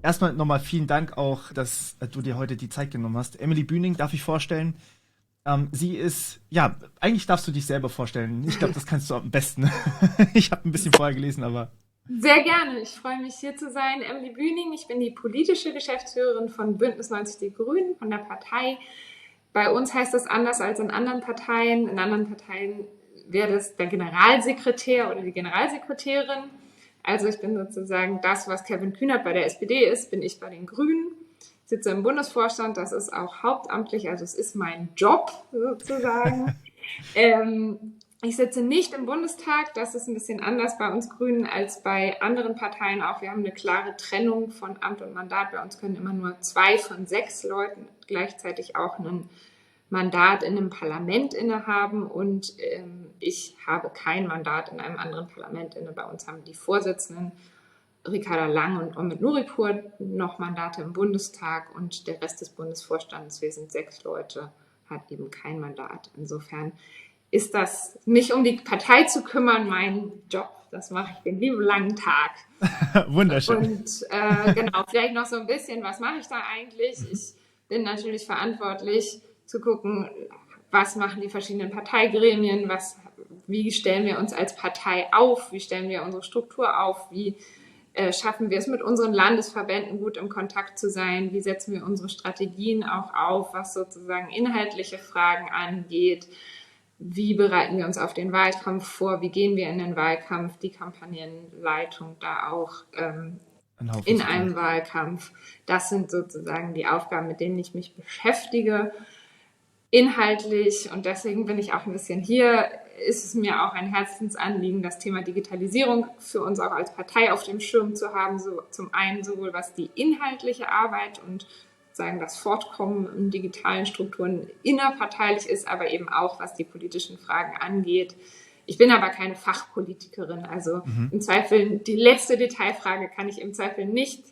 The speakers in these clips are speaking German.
erstmal nochmal vielen Dank auch, dass du dir heute die Zeit genommen hast. Emily Bühning darf ich vorstellen. Sie ist, ja, eigentlich darfst du dich selber vorstellen. Ich glaube, das kannst du am besten. Ich habe ein bisschen vorher gelesen, aber Sehr gerne. Ich freue mich, hier zu sein. Emily Bühning, ich bin die politische Geschäftsführerin von Bündnis 90 Die Grünen, von der Partei. Bei uns heißt das anders als in anderen Parteien. In anderen Parteien wäre das der Generalsekretär oder die Generalsekretärin. Also ich bin sozusagen das, was Kevin Kühnert bei der SPD ist, bin ich bei den Grünen. Ich sitze im Bundesvorstand, das ist auch hauptamtlich, also es ist mein Job sozusagen. Ich sitze nicht im Bundestag, das ist ein bisschen anders bei uns Grünen als bei anderen Parteien auch. Wir haben eine klare Trennung von Amt und Mandat. Bei uns können immer nur 2 von 6 Leuten gleichzeitig auch ein Mandat in einem Parlament innehaben und ich habe kein Mandat in einem anderen Parlament inne. Bei uns haben die Vorsitzenden Ricarda Lang und Omid Nuripur noch Mandate im Bundestag und der Rest des Bundesvorstandes, wir sind 6 Leute, hat eben kein Mandat. Insofern ist das, mich um die Partei zu kümmern, mein Job. Das mache ich den lieben langen Tag. wunderschön. Und genau, vielleicht noch so ein bisschen, was mache ich da eigentlich? Ich bin natürlich verantwortlich zu gucken, was machen die verschiedenen Parteigremien, wie stellen wir uns als Partei auf, wie stellen wir unsere Struktur auf, wie schaffen wir es mit unseren Landesverbänden gut im Kontakt zu sein, wie setzen wir unsere Strategien auch auf, was sozusagen inhaltliche Fragen angeht, wie bereiten wir uns auf den Wahlkampf vor, wie gehen wir in den Wahlkampf, die Kampagnenleitung da auch Ein Haufen in zu tun. einem Wahlkampf. Das sind sozusagen die Aufgaben, mit denen ich mich beschäftige, inhaltlich. Und deswegen bin ich auch ein bisschen hier. Ist es mir auch ein Herzensanliegen, das Thema Digitalisierung für uns auch als Partei auf dem Schirm zu haben. So, zum einen sowohl was die inhaltliche Arbeit und sagen das Fortkommen in digitalen Strukturen innerparteilich ist, aber eben auch was die politischen Fragen angeht. Ich bin aber keine Fachpolitikerin, also Mhm. im Zweifel die letzte Detailfrage kann ich im Zweifel nicht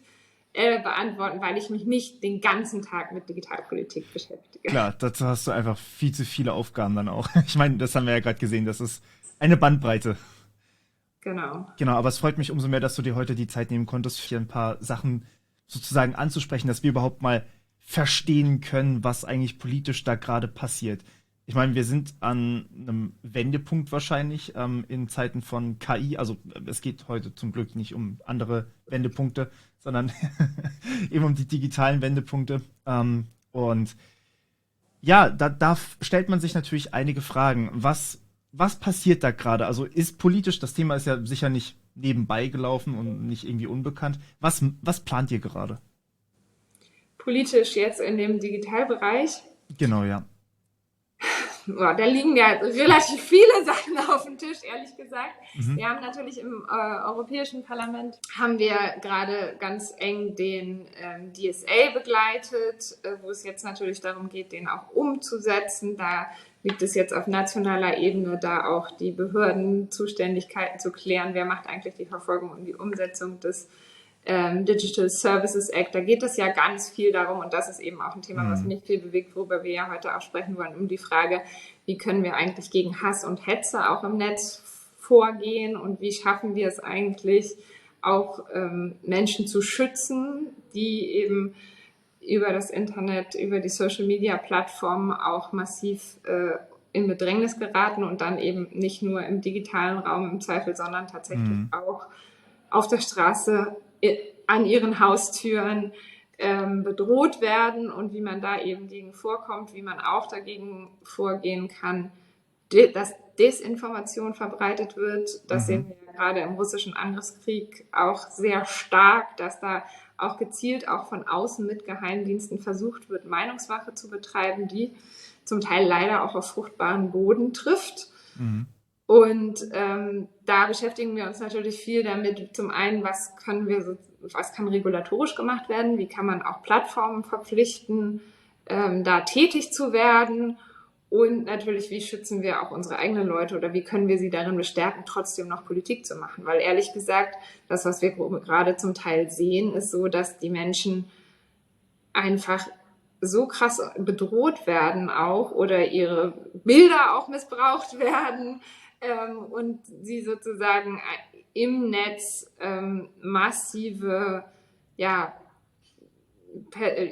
beantworten, weil ich mich nicht den ganzen Tag mit Digitalpolitik beschäftige. Klar, dazu hast du einfach viel zu viele Aufgaben dann auch. Ich meine, das haben wir ja gerade gesehen, das ist eine Bandbreite. Genau. Genau, aber es freut mich umso mehr, dass du dir heute die Zeit nehmen konntest, hier ein paar Sachen sozusagen anzusprechen, dass wir überhaupt mal verstehen können, was eigentlich politisch da gerade passiert. Ich meine, wir sind an einem Wendepunkt wahrscheinlich in Zeiten von KI. Also es geht heute zum Glück nicht um andere Wendepunkte, sondern eben um die digitalen Wendepunkte. Und ja, da stellt man sich natürlich einige Fragen. Was passiert da gerade? Also ist politisch, das Thema ist ja sicher nicht nebenbei gelaufen und nicht irgendwie unbekannt. Was plant ihr gerade? Politisch jetzt in dem Digitalbereich, Genau, ja. ja, da liegen ja relativ viele Sachen auf dem Tisch, ehrlich gesagt. Mhm. Wir haben natürlich im Europäischen Parlament, haben wir gerade ganz eng den DSA begleitet, wo es jetzt natürlich darum geht, den auch umzusetzen. Da liegt es jetzt auf nationaler Ebene, da auch die Behördenzuständigkeiten zu klären. Wer macht eigentlich die Verfolgung und die Umsetzung des Digital Services Act, da geht es ja ganz viel darum, und das ist eben auch ein Thema, was Mhm. mich viel bewegt, worüber wir ja heute auch sprechen wollen, um die Frage, wie können wir eigentlich gegen Hass und Hetze auch im Netz vorgehen und wie schaffen wir es eigentlich auch Menschen zu schützen, die eben über das Internet, über die Social-Media-Plattformen auch massiv in Bedrängnis geraten und dann eben nicht nur im digitalen Raum im Zweifel, sondern tatsächlich Mhm. auch auf der Straße an ihren Haustüren bedroht werden und wie man da eben gegen vorkommt, wie man auch dagegen vorgehen kann, dass Desinformation verbreitet wird. Das sehen Mhm. wir ja gerade im russischen Angriffskrieg auch sehr stark, dass da auch gezielt auch von außen mit Geheimdiensten versucht wird, Meinungsmache zu betreiben, die zum Teil leider auch auf fruchtbaren Boden trifft. Mhm. Und da beschäftigen wir uns natürlich viel damit. Zum einen, was kann regulatorisch gemacht werden? Wie kann man auch Plattformen verpflichten, da tätig zu werden? Und natürlich, wie schützen wir auch unsere eigenen Leute oder wie können wir sie darin bestärken, trotzdem noch Politik zu machen? Weil ehrlich gesagt, das, was wir gerade zum Teil sehen, ist so, dass die Menschen einfach so krass bedroht werden auch oder ihre Bilder auch missbraucht werden und sie sozusagen im Netz massive ja,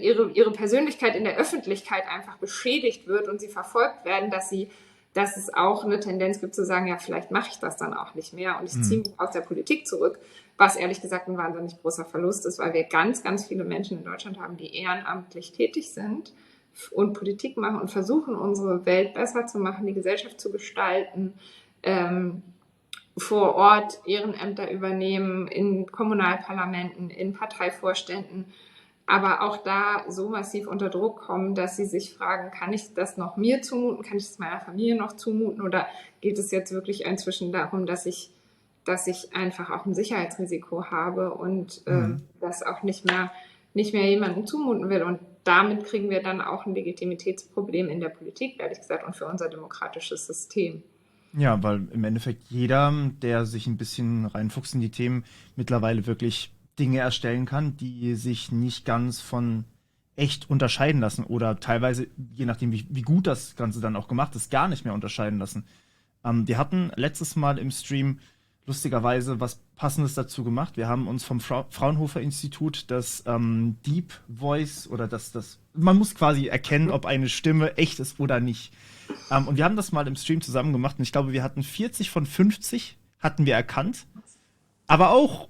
ihre Persönlichkeit in der Öffentlichkeit einfach beschädigt wird und sie verfolgt werden, dass es auch eine Tendenz gibt zu sagen, ja, vielleicht mache ich das dann auch nicht mehr und ich ziehe mich aus der Politik zurück, was ehrlich gesagt ein wahnsinnig großer Verlust ist, weil wir ganz, ganz viele Menschen in Deutschland haben, die ehrenamtlich tätig sind und Politik machen und versuchen, unsere Welt besser zu machen, die Gesellschaft zu gestalten, vor Ort Ehrenämter übernehmen, in Kommunalparlamenten, in Parteivorständen, aber auch da so massiv unter Druck kommen, dass sie sich fragen, kann ich das noch mir zumuten, kann ich das meiner Familie noch zumuten oder geht es jetzt wirklich inzwischen darum, dass ich einfach auch ein Sicherheitsrisiko habe und das auch nicht mehr jemandem zumuten will. Und damit kriegen wir dann auch ein Legitimitätsproblem in der Politik, ehrlich gesagt, und für unser demokratisches System. Ja, weil im Endeffekt jeder, der sich ein bisschen reinfuchst in die Themen, mittlerweile wirklich Dinge erstellen kann, die sich nicht ganz von echt unterscheiden lassen oder teilweise, je nachdem, wie gut das Ganze dann auch gemacht ist, gar nicht mehr unterscheiden lassen. Wir hatten letztes Mal im Stream lustigerweise was Passendes dazu gemacht. Wir haben uns vom Fraunhofer Institut das Deep Voice oder man muss quasi erkennen, ob eine Stimme echt ist oder nicht. Und wir haben das mal im Stream zusammen gemacht und ich glaube, wir hatten 40 von 50 hatten wir erkannt, aber auch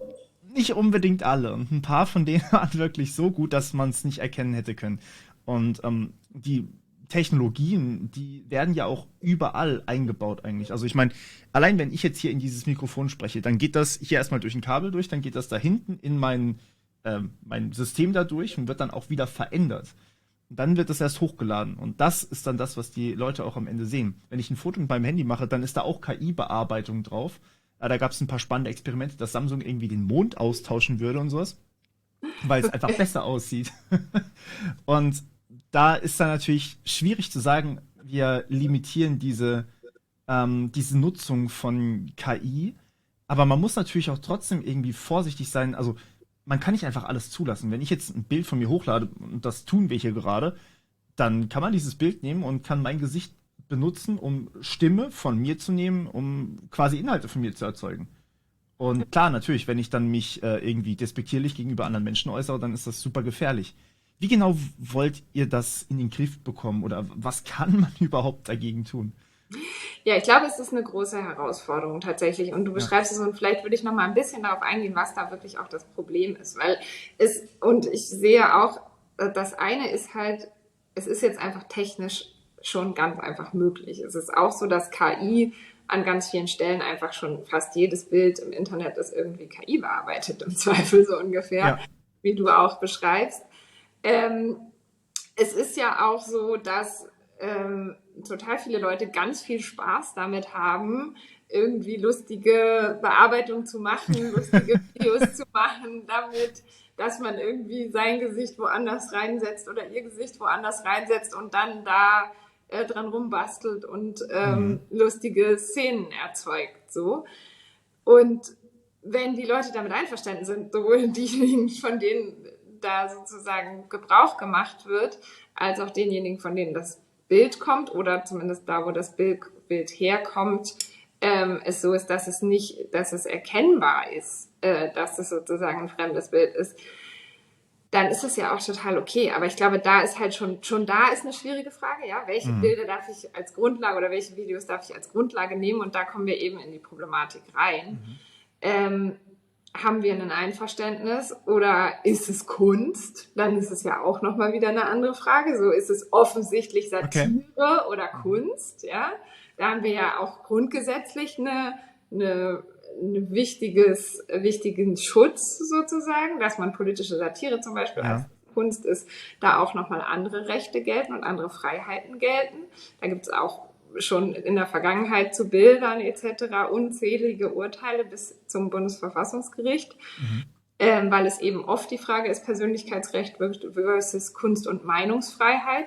nicht unbedingt alle. Und ein paar von denen waren wirklich so gut, dass man es nicht erkennen hätte können. Und die Technologien, die werden ja auch überall eingebaut eigentlich. Also ich meine, allein wenn ich jetzt hier in dieses Mikrofon spreche, dann geht das hier erstmal durch ein Kabel durch, dann geht das da hinten in mein System da durch und wird dann auch wieder verändert. Und dann wird es erst hochgeladen. Und das ist dann das, was die Leute auch am Ende sehen. Wenn ich ein Foto mit meinem Handy mache, dann ist da auch KI-Bearbeitung drauf. Da gab es ein paar spannende Experimente, dass Samsung irgendwie den Mond austauschen würde und sowas, weil es einfach besser aussieht. Und da ist dann natürlich schwierig zu sagen, wir limitieren diese Nutzung von KI, aber man muss natürlich auch trotzdem irgendwie vorsichtig sein. Also man kann nicht einfach alles zulassen. Wenn ich jetzt ein Bild von mir hochlade, und das tun wir hier gerade, dann kann man dieses Bild nehmen und kann mein Gesicht benutzen, um Stimme von mir zu nehmen, um quasi Inhalte von mir zu erzeugen. Und klar, natürlich, wenn ich dann mich irgendwie despektierlich gegenüber anderen Menschen äußere, dann ist das super gefährlich. Wie genau wollt ihr das in den Griff bekommen oder was kann man überhaupt dagegen tun? Ja, ich glaube, es ist eine große Herausforderung tatsächlich. Und du Ja. beschreibst es und vielleicht würde ich noch mal ein bisschen darauf eingehen, was da wirklich auch das Problem ist. Und ich sehe auch, das eine ist halt, es ist jetzt einfach technisch schon ganz einfach möglich. Es ist auch so, dass KI an ganz vielen Stellen einfach schon fast jedes Bild im Internet ist irgendwie KI bearbeitet, im Zweifel so ungefähr, Ja. wie du auch beschreibst. Ähm, Es ist ja auch so, dass total viele Leute ganz viel Spaß damit haben, irgendwie lustige Bearbeitung zu machen, lustige Videos zu machen, damit, dass man irgendwie sein Gesicht woanders reinsetzt oder ihr Gesicht woanders reinsetzt und dann da dran rumbastelt und Mhm. lustige Szenen erzeugt. So. Und wenn die Leute damit einverstanden sind, sowohl diejenigen, von denen da sozusagen Gebrauch gemacht wird, als auch denjenigen, von denen das Bild kommt oder zumindest da, wo das Bild herkommt, es so ist, dass es erkennbar ist, dass es sozusagen ein fremdes Bild ist, dann ist es ja auch total okay. Aber ich glaube, da ist halt schon da ist eine schwierige Frage, ja, welche Mhm. Bilder darf ich als Grundlage oder welche Videos darf ich als Grundlage nehmen? Und da kommen wir eben in die Problematik rein. Mhm. Ähm, Haben wir ein Einverständnis oder ist es Kunst? Dann ist es ja auch nochmal wieder eine andere Frage. So ist es offensichtlich Okay. Satire oder Mhm. Kunst, ja? Da haben wir ja auch grundgesetzlich eine wichtigen Schutz sozusagen, dass man politische Satire zum Beispiel als Ja. Kunst ist, da auch nochmal andere Rechte gelten und andere Freiheiten gelten. Da gibt es auch schon in der Vergangenheit zu Bildern etc. unzählige Urteile bis zum Bundesverfassungsgericht, Mhm. weil es eben oft die Frage ist, Persönlichkeitsrecht versus Kunst- und Meinungsfreiheit.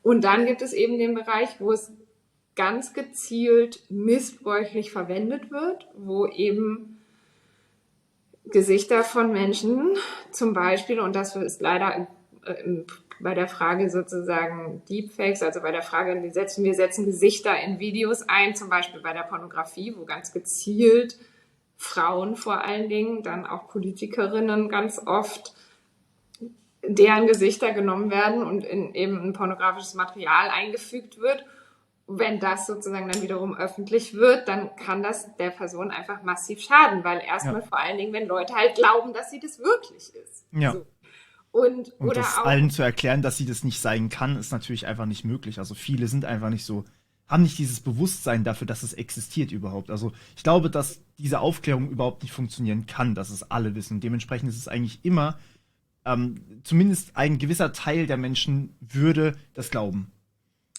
Und dann gibt es eben den Bereich, wo es ganz gezielt missbräuchlich verwendet wird, wo eben Gesichter von Menschen zum Beispiel, und das ist leider bei der Frage sozusagen Deepfakes, also bei der Frage, wir setzen Gesichter in Videos ein, zum Beispiel bei der Pornografie, wo ganz gezielt Frauen vor allen Dingen, dann auch Politikerinnen ganz oft deren Gesichter genommen werden und in eben ein pornografisches Material eingefügt wird. Wenn das sozusagen dann wiederum öffentlich wird, dann kann das der Person einfach massiv schaden, weil Ja, erstmal vor allen Dingen, wenn Leute halt glauben, dass sie das wirklich ist. ja. So. Und, Und oder das auch, allen zu erklären, dass sie das nicht sein kann, ist natürlich einfach nicht möglich. Also viele sind einfach nicht so, haben nicht dieses Bewusstsein dafür, dass es existiert überhaupt. Also ich glaube, dass diese Aufklärung überhaupt nicht funktionieren kann, dass es alle wissen. Dementsprechend ist es eigentlich immer, zumindest ein gewisser Teil der Menschen würde das glauben.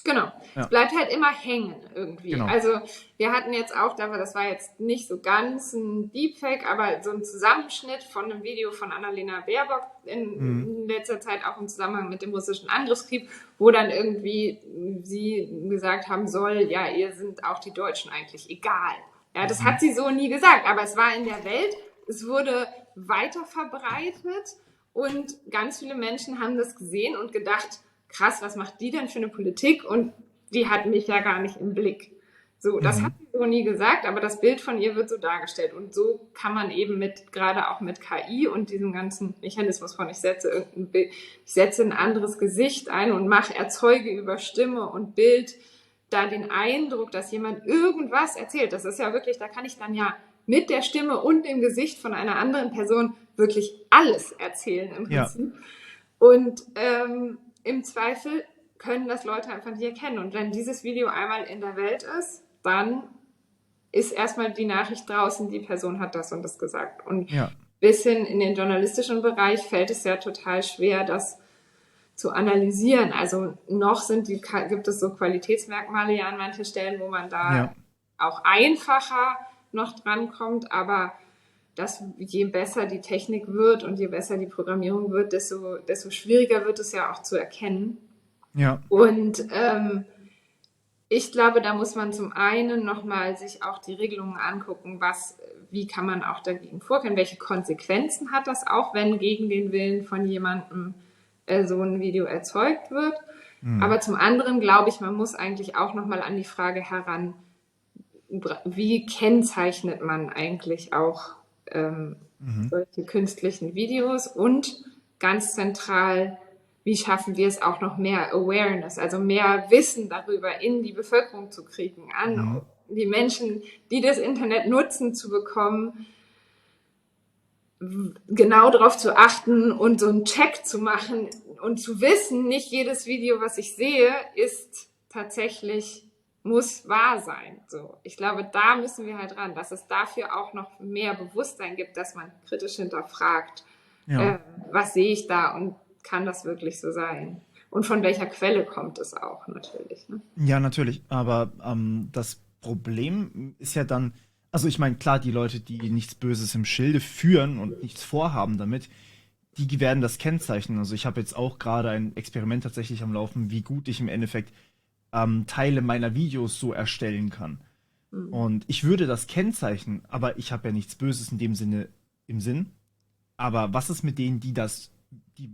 genau, es Ja, bleibt halt immer hängen irgendwie. genau. Also wir hatten jetzt auch, das war jetzt nicht so ganz ein Deepfake, aber so ein Zusammenschnitt von einem Video von Annalena Baerbock Mhm. in letzter Zeit auch im Zusammenhang mit dem russischen Angriffskrieg, wo dann irgendwie sie gesagt haben soll, ja, ihr sind auch die Deutschen eigentlich egal. Ja, das Mhm. hat sie so nie gesagt, aber es war in der Welt, es wurde weiter verbreitet und ganz viele Menschen haben das gesehen und gedacht, krass, was macht die denn für eine Politik? Und die hat mich ja gar nicht im Blick. So, das hat Mhm. sie so nie gesagt, aber das Bild von ihr wird so dargestellt. Und so kann man eben gerade auch mit KI und diesem ganzen Mechanismus von ich setze irgendein Bild, ich setze ein anderes Gesicht ein und erzeuge über Stimme und Bild da den Eindruck, dass jemand irgendwas erzählt. Das ist ja wirklich, da kann ich dann ja mit der Stimme und dem Gesicht von einer anderen Person wirklich alles erzählen im Ja, Prinzip. Und im Zweifel können das Leute einfach nicht erkennen. Und wenn dieses Video einmal in der Welt ist, dann ist erstmal die Nachricht draußen, die Person hat das und das gesagt. Und ja, bis hin in den journalistischen Bereich fällt es ja total schwer, das zu analysieren. Also noch gibt es so Qualitätsmerkmale ja an manchen Stellen, wo man da ja, auch einfacher noch drankommt, aber je besser die Technik wird und je besser die Programmierung wird, desto schwieriger wird es ja auch zu erkennen. ja. Und ich glaube, da muss man zum einen nochmal sich auch die Regelungen angucken, wie kann man auch dagegen vorgehen, welche Konsequenzen hat das auch, wenn gegen den Willen von jemandem so ein Video erzeugt wird. Mhm. Aber zum anderen glaube ich, man muss eigentlich auch nochmal an die Frage heran, wie kennzeichnet man eigentlich auch Mhm. solche künstlichen Videos und ganz zentral, wie schaffen wir es auch noch mehr Awareness, also mehr Wissen darüber in die Bevölkerung zu kriegen, an Mhm. die Menschen, die das Internet nutzen, zu bekommen, genau darauf zu achten und so einen Check zu machen und zu wissen, nicht jedes Video, was ich sehe, muss wahr sein. So, ich glaube, da müssen wir halt ran, dass es dafür auch noch mehr Bewusstsein gibt, dass man kritisch hinterfragt, Ja. was sehe ich da und kann das wirklich so sein? Und von welcher Quelle kommt es auch natürlich. Ne? Ja, natürlich. Aber das Problem ist ja dann, also ich meine, klar, die Leute, die nichts Böses im Schilde führen und nichts vorhaben damit, die werden das kennzeichnen. Also ich habe jetzt auch gerade ein Experiment tatsächlich am Laufen, wie gut ich im Endeffekt Teile meiner Videos so erstellen kann. Und ich würde das kennzeichnen, aber ich habe ja nichts Böses in dem Sinne im Sinn. Aber was ist mit denen, die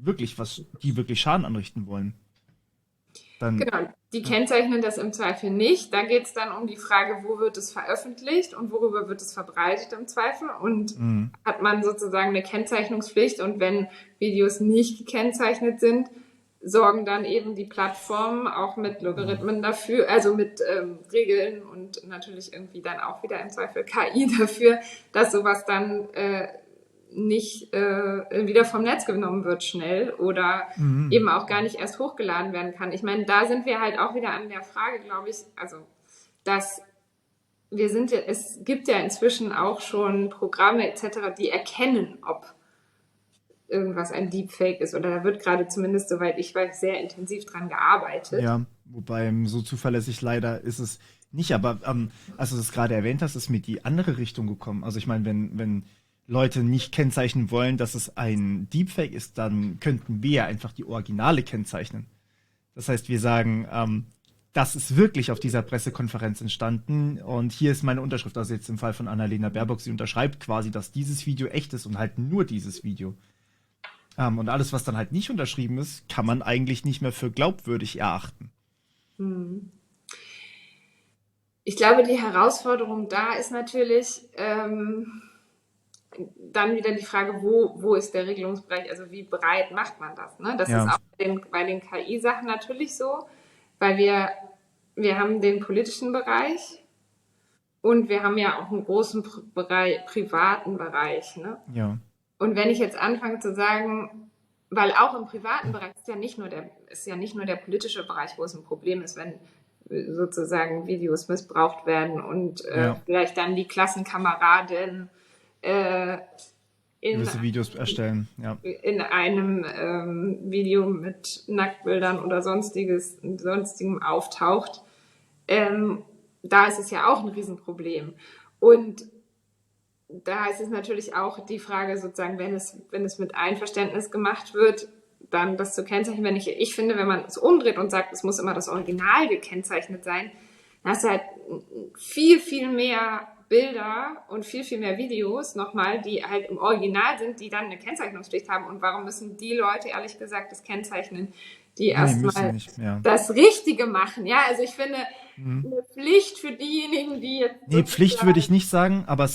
wirklich Schaden anrichten wollen? Dann, Genau, die ja, kennzeichnen das im Zweifel nicht. Da geht es dann um die Frage, wo wird es veröffentlicht und worüber wird es verbreitet im Zweifel. Und mhm. hat man sozusagen eine Kennzeichnungspflicht. Und wenn Videos nicht gekennzeichnet sind, sorgen dann eben die Plattformen auch mit Mhm. Logarithmen dafür, also mit Regeln und natürlich irgendwie dann auch wieder im Zweifel KI dafür, dass sowas dann nicht wieder vom Netz genommen wird schnell oder Mhm. eben auch gar nicht erst hochgeladen werden kann. Ich meine, da sind wir halt auch wieder an der Frage, glaube ich, also dass es gibt ja inzwischen auch schon Programme etc., die erkennen, ob irgendwas ein Deepfake ist oder da wird gerade zumindest, soweit ich weiß, sehr intensiv dran gearbeitet. Ja, wobei so zuverlässig leider ist es nicht. Aber als du das gerade erwähnt hast, ist mir die andere Richtung gekommen. Also ich meine, wenn Leute nicht kennzeichnen wollen, dass es ein Deepfake ist, dann könnten wir ja einfach die Originale kennzeichnen. Das heißt, wir sagen, das ist wirklich auf dieser Pressekonferenz entstanden und hier ist meine Unterschrift. Also jetzt im Fall von Annalena Baerbock, sie unterschreibt quasi, dass dieses Video echt ist und halt nur dieses Video. Und alles, was dann halt nicht unterschrieben ist, kann man eigentlich nicht mehr für glaubwürdig erachten. Ich glaube, die Herausforderung da ist natürlich, dann wieder die Frage, wo ist der Regelungsbereich, also wie breit macht man das? Ne? Das ist Ja, auch bei den KI-Sachen natürlich so, weil wir haben den politischen Bereich und wir haben ja auch einen großen privaten Bereich. Ne? ja. Und wenn ich jetzt anfange zu sagen, weil auch im privaten Bereich ist ja nicht nur der politische Bereich, wo es ein Problem ist, wenn sozusagen Videos missbraucht werden und Ja, vielleicht dann die Klassenkameradin äh, in, gewisse Videos erstellen. Ja, in einem Video mit Nacktbildern oder sonstigem auftaucht. Ähm, Da ist es ja auch ein Riesenproblem. Und da ist es natürlich auch die Frage sozusagen, wenn es mit Einverständnis gemacht wird, dann das zu kennzeichnen. Ich finde, wenn man es umdreht und sagt, es muss immer das Original gekennzeichnet sein, dann hast du halt viel, viel mehr Bilder und viel, viel mehr Videos nochmal, die halt im Original sind, die dann eine Kennzeichnungspflicht haben. Und warum müssen die Leute, ehrlich gesagt, das kennzeichnen, die nee, müssen erstmal nicht. Ja. das Richtige machen? Ja, also ich finde, Mhm. eine Pflicht für diejenigen, die jetzt Nee, Pflicht würde sozusagen ich nicht sagen, aber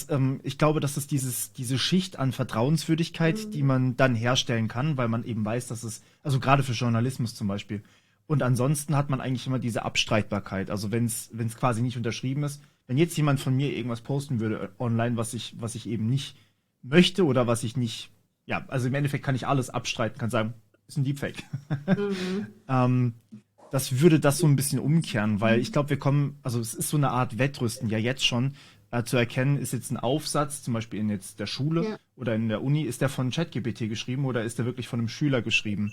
ich glaube, das ist diese Schicht an Vertrauenswürdigkeit, die man dann herstellen kann, weil man eben weiß, dass also gerade für Journalismus zum Beispiel. Und ansonsten hat man eigentlich immer diese Abstreitbarkeit. Also wenn es quasi nicht unterschrieben ist, wenn jetzt jemand von mir irgendwas posten würde online, was ich eben nicht möchte oder was ich nicht, ja, also im Endeffekt kann ich alles abstreiten, kann sagen, ist ein Deepfake. Mhm. ähm, Das würde das so ein bisschen umkehren, weil ich glaube, also es ist so eine Art Wettrüsten, ja jetzt schon, zu erkennen, ist jetzt ein Aufsatz, zum Beispiel in jetzt der Schule Ja. oder in der Uni, ist der von ChatGPT geschrieben oder ist der wirklich von einem Schüler geschrieben?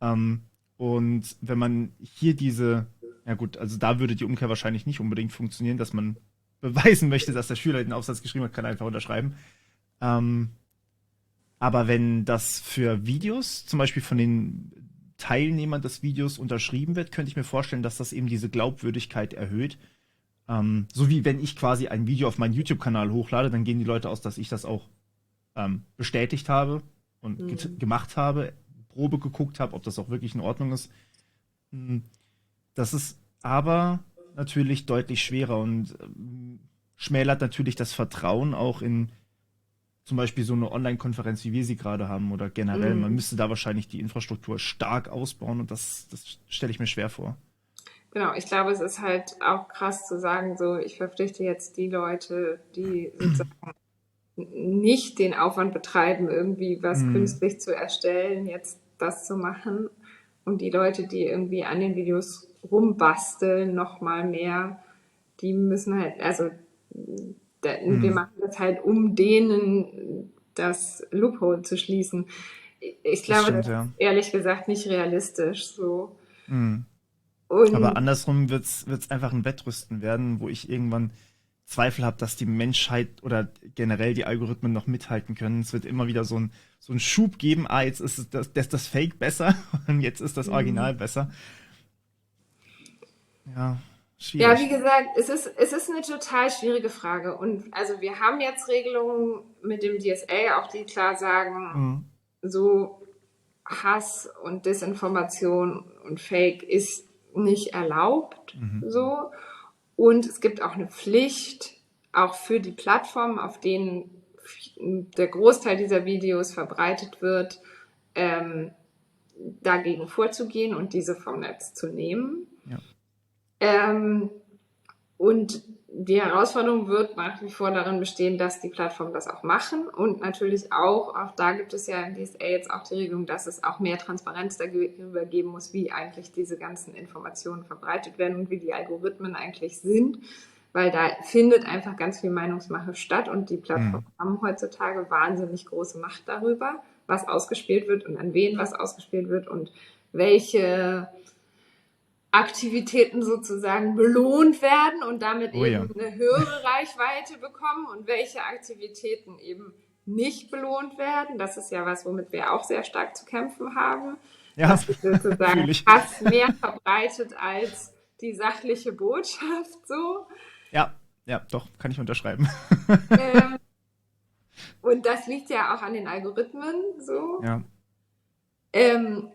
Ähm, und wenn man hier ja gut, also da würde die Umkehr wahrscheinlich nicht unbedingt funktionieren, dass man beweisen möchte, dass der Schüler den Aufsatz geschrieben hat, kann er einfach unterschreiben. Ähm, aber wenn das für Videos, zum Beispiel von den Teilnehmern des Videos unterschrieben wird, könnte ich mir vorstellen, dass das eben diese Glaubwürdigkeit erhöht. So wie wenn ich quasi ein Video auf meinen YouTube-Kanal hochlade, dann gehen die Leute aus, dass ich das auch bestätigt habe und Mhm. gemacht habe, Probe geguckt habe, ob das auch wirklich in Ordnung ist. Hm, Das ist aber natürlich deutlich schwerer und schmälert natürlich das Vertrauen auch in zum Beispiel so eine Online-Konferenz, wie wir sie gerade haben, oder generell. Man Mhm. müsste da wahrscheinlich die Infrastruktur stark ausbauen und das stelle ich mir schwer vor. Genau, ich glaube, es ist halt auch krass zu sagen, so, ich verpflichte jetzt die Leute, die sozusagen nicht den Aufwand betreiben, irgendwie was Hm, künstlich zu erstellen, jetzt das zu machen. Und die Leute, die irgendwie an den Videos rumbasteln, noch mal mehr, die müssen halt, also wir hm, machen das halt, um denen das Loophole zu schließen. Ich das glaube, stimmt, das ist ja. ehrlich gesagt nicht realistisch so. Hm. Aber Und andersrum wird's einfach ein Wettrüsten werden, wo ich irgendwann Zweifel habe, dass die Menschheit oder generell die Algorithmen noch mithalten können. Es wird immer wieder so ein Schub geben, jetzt ist das Fake besser und jetzt ist das Original besser. Ja, ja, wie schwierig. gesagt, es ist eine total schwierige Frage. Und also wir haben jetzt Regelungen mit dem DSA, auch die klar sagen, Hm, so Hass und Desinformation und Fake ist nicht erlaubt, mhm, so. Und es gibt auch eine Pflicht, auch für die Plattformen, auf denen der Großteil dieser Videos verbreitet wird, ähm, dagegen vorzugehen und diese vom Netz zu nehmen. ja. Ähm, Und die Herausforderung wird nach wie vor darin bestehen, dass die Plattformen das auch machen und natürlich auch da gibt es ja in DSA jetzt auch die Regelung, dass es auch mehr Transparenz darüber geben muss, wie eigentlich diese ganzen Informationen verbreitet werden und wie die Algorithmen eigentlich sind, weil da findet einfach ganz viel Meinungsmache statt und die Hm. Plattformen haben heutzutage wahnsinnig große Macht darüber, was ausgespielt wird und an wen was ausgespielt wird und welche Aktivitäten sozusagen belohnt werden und damit Oh ja. eben eine höhere Reichweite bekommen und welche Aktivitäten eben nicht belohnt werden. Das ist ja was, womit wir auch sehr stark zu kämpfen haben, Ja, dass sich sozusagen fühle ich. Hass mehr verbreitet als die sachliche Botschaft so. Ja, ja, doch, kann ich unterschreiben. Ähm, und das liegt ja auch an den Algorithmen so. Ja.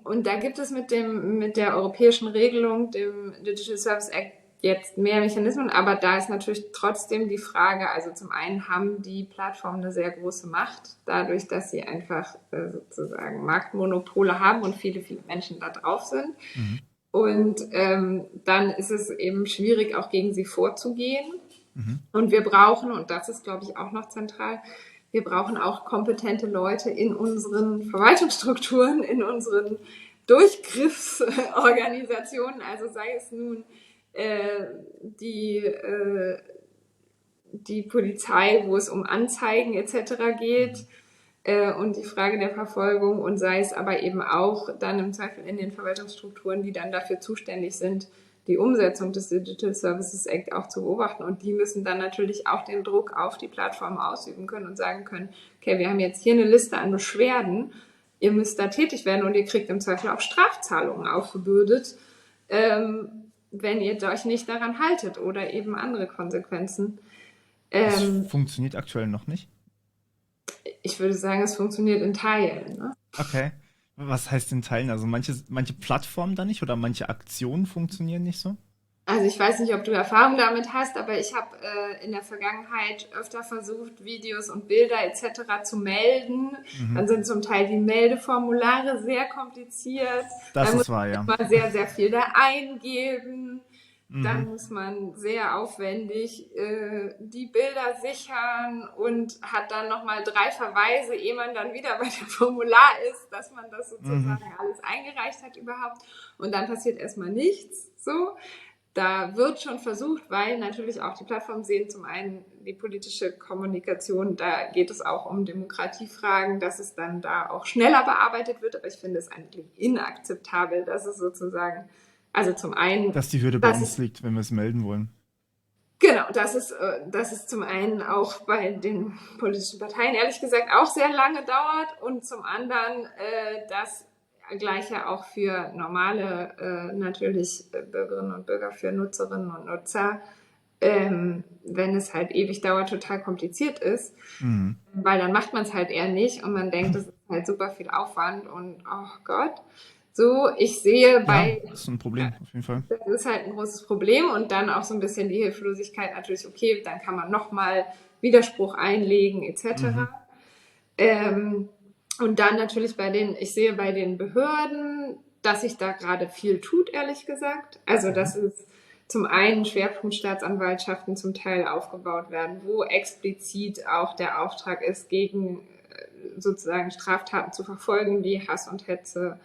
Und da gibt es mit der europäischen Regelung, dem Digital Service Act, jetzt mehr Mechanismen, aber da ist natürlich trotzdem die Frage, also zum einen haben die Plattformen eine sehr große Macht, dadurch, dass sie einfach sozusagen Marktmonopole haben und viele, viele Menschen da drauf sind. Mhm. Und dann ist es eben schwierig, auch gegen sie vorzugehen. Mhm. Und wir brauchen, und das ist, glaube ich, auch noch zentral, wir brauchen auch kompetente Leute in unseren Verwaltungsstrukturen, in unseren Durchgriffsorganisationen, also sei es nun die Polizei, wo es um Anzeigen etc. geht und die Frage der Verfolgung, und sei es aber eben auch dann im Zweifel in den Verwaltungsstrukturen, die dann dafür zuständig sind, die Umsetzung des Digital Services Act auch zu beobachten. Und die müssen dann natürlich auch den Druck auf die Plattform ausüben können und sagen können, okay, wir haben jetzt hier eine Liste an Beschwerden, ihr müsst da tätig werden und ihr kriegt im Zweifel auch Strafzahlungen aufgebürdet, wenn ihr euch nicht daran haltet oder eben andere Konsequenzen. Das funktioniert aktuell noch nicht. Ich würde sagen, es funktioniert in Teilen. Ne? Okay. Was heißt in Teilen? Also manche Plattformen da nicht oder manche Aktionen funktionieren nicht so? Also ich weiß nicht, ob du Erfahrung damit hast, aber ich habe in der Vergangenheit öfter versucht, Videos und Bilder etc. zu melden. Mhm. Dann sind zum Teil die Meldeformulare sehr kompliziert. Das Dann muss ist wahr, ja. man sehr, sehr viel da eingeben. Dann Mhm. muss man sehr aufwendig die Bilder sichern und hat dann nochmal 3 Verweise, ehe man dann wieder bei dem Formular ist, dass man das sozusagen alles eingereicht hat überhaupt. Und dann passiert erstmal nichts. So. Da wird schon versucht, weil natürlich auch die Plattformen sehen, zum einen die politische Kommunikation, da geht es auch um Demokratiefragen, dass es dann da auch schneller bearbeitet wird. Aber ich finde es eigentlich inakzeptabel, dass es sozusagen, also zum einen, Dass die Hürde bei uns liegt, wenn wir es melden wollen. genau, dass es zum einen auch bei den politischen Parteien ehrlich gesagt auch sehr lange dauert und zum anderen, dass Gleiche auch für normale natürlich Bürgerinnen und Bürger, für Nutzerinnen und Nutzer, wenn es halt ewig dauert, total kompliziert ist, weil dann macht man es halt eher nicht und man denkt, das ist halt super viel Aufwand und oh Gott. So, ich sehe bei... Ja, das ist ein Problem, auf jeden Fall. Das ist halt ein großes Problem und dann auch so ein bisschen die Hilflosigkeit natürlich, okay, dann kann man nochmal Widerspruch einlegen etc. Und dann natürlich ich sehe bei den Behörden, dass sich da gerade viel tut, ehrlich gesagt. Also, dass es zum einen Schwerpunktstaatsanwaltschaften zum Teil aufgebaut werden, wo explizit auch der Auftrag ist, gegen sozusagen Straftaten zu verfolgen, die Hass und Hetze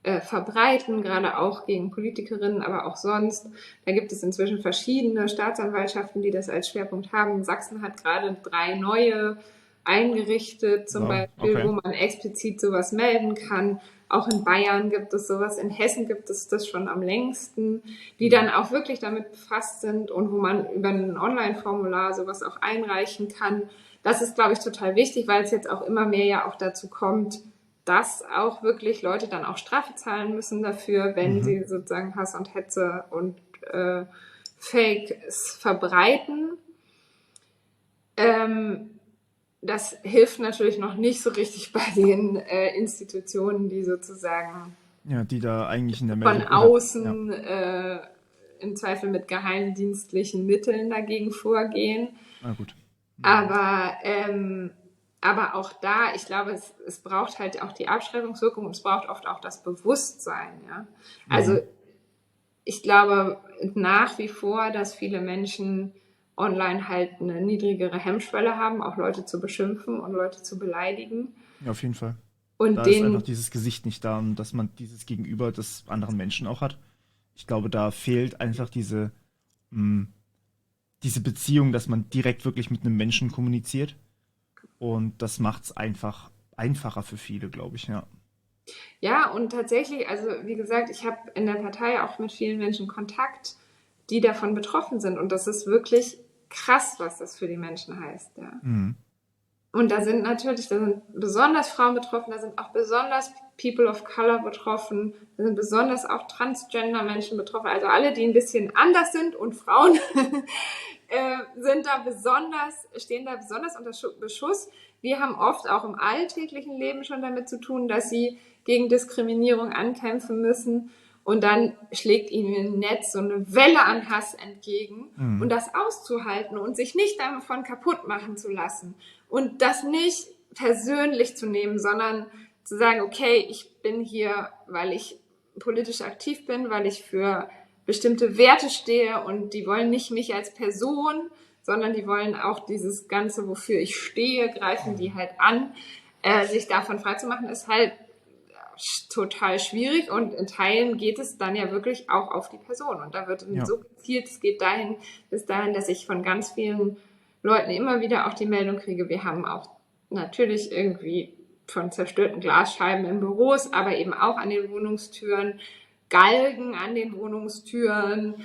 verbreiten, gerade auch gegen Politikerinnen, aber auch sonst. Da gibt es inzwischen verschiedene Staatsanwaltschaften, die das als Schwerpunkt haben. Sachsen hat gerade 3 neue eingerichtet, zum Beispiel, okay. wo man explizit sowas melden kann. Auch in Bayern gibt es sowas, in Hessen gibt es das schon am längsten, die dann auch wirklich damit befasst sind und wo man über ein Online-Formular sowas auch einreichen kann. Das ist, glaube ich, total wichtig, weil es jetzt auch immer mehr ja auch dazu kommt, dass auch wirklich Leute dann auch Strafe zahlen müssen dafür, wenn sie sozusagen Hass und Hetze und Fakes verbreiten. Das hilft natürlich noch nicht so richtig bei den Institutionen, die sozusagen Ja, die da eigentlich in der von Meldung außen im Zweifel mit geheimdienstlichen Mitteln dagegen vorgehen. Na gut. Aber auch da, ich glaube, es braucht halt auch die Abschreckungswirkung und es braucht oft auch das Bewusstsein. Ja? Also ich glaube nach wie vor, dass viele Menschen online halt eine niedrigere Hemmschwelle haben, auch Leute zu beschimpfen und Leute zu beleidigen. Ja, auf jeden Fall. Und Da ist einfach dieses Gesicht nicht da und dass man dieses Gegenüber des anderen Menschen auch hat. Ich glaube, da fehlt einfach diese Beziehung, dass man direkt wirklich mit einem Menschen kommuniziert. Und das macht es einfacher für viele, glaube ich, ja. Ja, und tatsächlich, also wie gesagt, ich habe in der Partei auch mit vielen Menschen Kontakt, die davon betroffen sind. Und das ist wirklich krass, was das für die Menschen heißt. Ja. Und da sind besonders Frauen betroffen, da sind auch besonders People of Color betroffen, da sind besonders auch Transgender-Menschen betroffen. Also alle, die ein bisschen anders sind und Frauen stehen da besonders unter Beschuss. Wir haben oft auch im alltäglichen Leben schon damit zu tun, dass sie gegen Diskriminierung ankämpfen müssen. Und dann schlägt ihnen im Netz so eine Welle an Hass entgegen und das auszuhalten und sich nicht davon kaputt machen zu lassen und das nicht persönlich zu nehmen, sondern zu sagen, okay, ich bin hier, weil ich politisch aktiv bin, weil ich für bestimmte Werte stehe und die wollen nicht mich als Person, sondern die wollen auch dieses Ganze, wofür ich stehe, greifen die halt an. Sich davon freizumachen, ist halt total schwierig und in Teilen geht es dann ja wirklich auch auf die Person und da wird so gezielt, es geht bis dahin, dass ich von ganz vielen Leuten immer wieder auch die Meldung kriege, wir haben auch natürlich irgendwie von zerstörten Glasscheiben in Büros, aber eben auch an den Wohnungstüren, Galgen an den Wohnungstüren,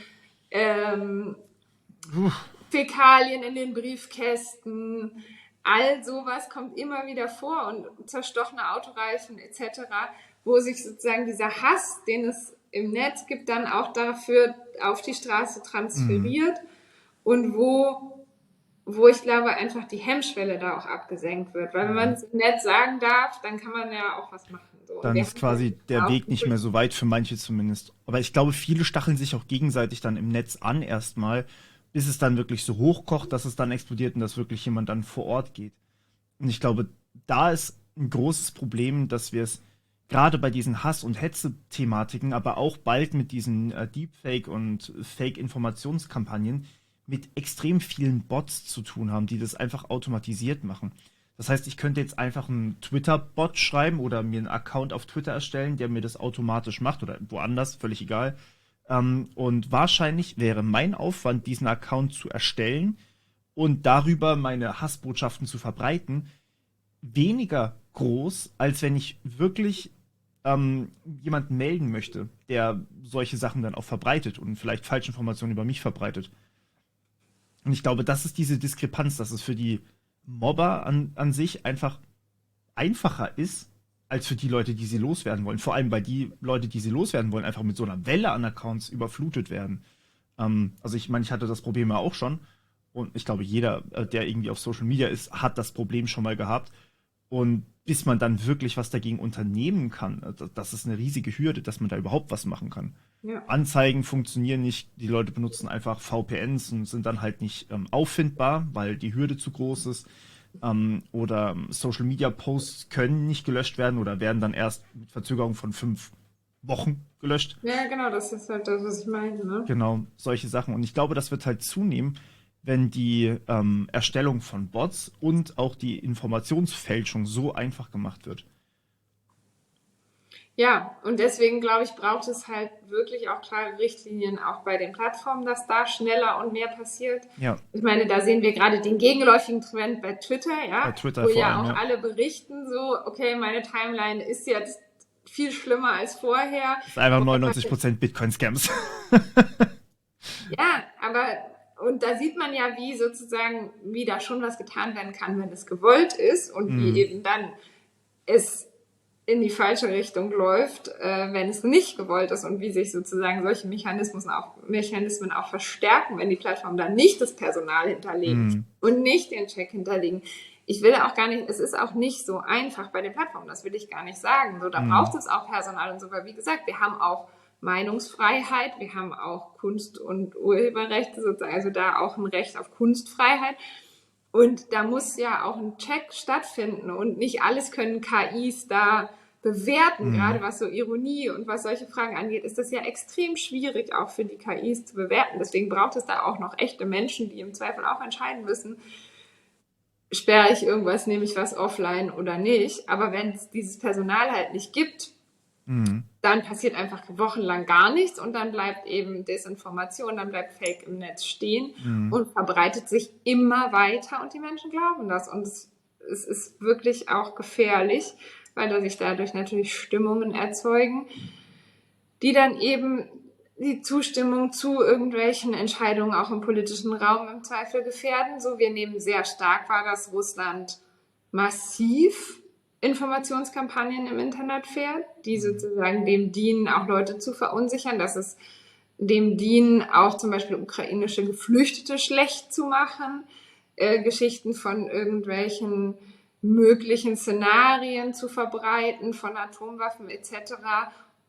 Fäkalien in den Briefkästen, all sowas kommt immer wieder vor und zerstochene Autoreifen etc., wo sich sozusagen dieser Hass, den es im Netz gibt, dann auch dafür auf die Straße transferiert und wo ich glaube einfach die Hemmschwelle da auch abgesenkt wird. Weil wenn man es im Netz sagen darf, dann kann man ja auch was machen. So. Dann ist quasi der Weg nicht mehr so weit, für manche zumindest. Aber ich glaube, viele stacheln sich auch gegenseitig dann im Netz an erstmal, bis es dann wirklich so hochkocht, dass es dann explodiert und dass wirklich jemand dann vor Ort geht. Und ich glaube, da ist ein großes Problem, dass wir es gerade bei diesen Hass- und Hetze-Thematiken, aber auch bald mit diesen Deepfake- und Fake-Informationskampagnen mit extrem vielen Bots zu tun haben, die das einfach automatisiert machen. Das heißt, ich könnte jetzt einfach einen Twitter-Bot schreiben oder mir einen Account auf Twitter erstellen, der mir das automatisch macht oder woanders, völlig egal. Und wahrscheinlich wäre mein Aufwand, diesen Account zu erstellen und darüber meine Hassbotschaften zu verbreiten, weniger groß, als wenn ich wirklich jemanden melden möchte, der solche Sachen dann auch verbreitet und vielleicht Falschinformationen über mich verbreitet. Und ich glaube, das ist diese Diskrepanz, dass es für die Mobber an sich einfach einfacher ist, als für die Leute, die sie loswerden wollen. Vor allem, weil die Leute, die sie loswerden wollen, einfach mit so einer Welle an Accounts überflutet werden. Also ich meine, ich hatte das Problem ja auch schon. Und ich glaube, jeder, der irgendwie auf Social Media ist, hat das Problem schon mal gehabt. Und bis man dann wirklich was dagegen unternehmen kann, das ist eine riesige Hürde, dass man da überhaupt was machen kann. Ja. Anzeigen funktionieren nicht, die Leute benutzen einfach VPNs und sind dann halt nicht auffindbar, weil die Hürde zu groß ist. Oder Social Media Posts können nicht gelöscht werden oder werden dann erst mit Verzögerung von 5 Wochen gelöscht. Ja, genau, das ist halt das, was ich meine, ne? Genau, solche Sachen. Und ich glaube, das wird halt zunehmen, wenn die Erstellung von Bots und auch die Informationsfälschung so einfach gemacht wird. Ja, und deswegen glaube ich, braucht es halt wirklich auch klare Richtlinien auch bei den Plattformen, dass da schneller und mehr passiert. Ja, Ich meine, da sehen wir gerade den gegenläufigen Trend bei Twitter, bei ja, Twitter wo vor ja allem, auch ja. alle berichten so, okay, meine Timeline ist jetzt viel schlimmer als vorher. Das ist einfach Vorher 99% Bitcoin-Scams. Ja, aber und da sieht man ja, wie sozusagen, wie da schon was getan werden kann, wenn es gewollt ist und wie eben dann es in die falsche Richtung läuft, wenn es nicht gewollt ist und wie sich sozusagen solche Mechanismen auch verstärken, wenn die Plattformen dann nicht das Personal hinterlegen und nicht den Check hinterlegen. Ich will auch gar nicht, es ist auch nicht so einfach bei den Plattformen, das will ich gar nicht sagen. So, da braucht es auch Personal und so, weil wie gesagt, wir haben auch Meinungsfreiheit, wir haben auch Kunst- und Urheberrechte sozusagen, also da auch ein Recht auf Kunstfreiheit. Und da muss ja auch ein Check stattfinden und nicht alles können KIs da bewerten. Gerade was so Ironie und was solche Fragen angeht, ist das ja extrem schwierig auch für die KIs zu bewerten. Deswegen braucht es da auch noch echte Menschen, die im Zweifel auch entscheiden müssen, sperre ich irgendwas, nehme ich was offline oder nicht. Aber wenn es dieses Personal halt nicht gibt, dann passiert einfach wochenlang gar nichts und dann bleibt eben Desinformation, dann bleibt Fake im Netz stehen und verbreitet sich immer weiter und die Menschen glauben das. Und es ist wirklich auch gefährlich, weil sich dadurch natürlich Stimmungen erzeugen, die dann eben die Zustimmung zu irgendwelchen Entscheidungen auch im politischen Raum im Zweifel gefährden. So, wir nehmen sehr stark wahr, dass Russland massiv Informationskampagnen im Internet fährt, die sozusagen dem dienen, auch Leute zu verunsichern, dass es dem dienen, auch zum Beispiel ukrainische Geflüchtete schlecht zu machen, Geschichten von irgendwelchen möglichen Szenarien zu verbreiten, von Atomwaffen etc.,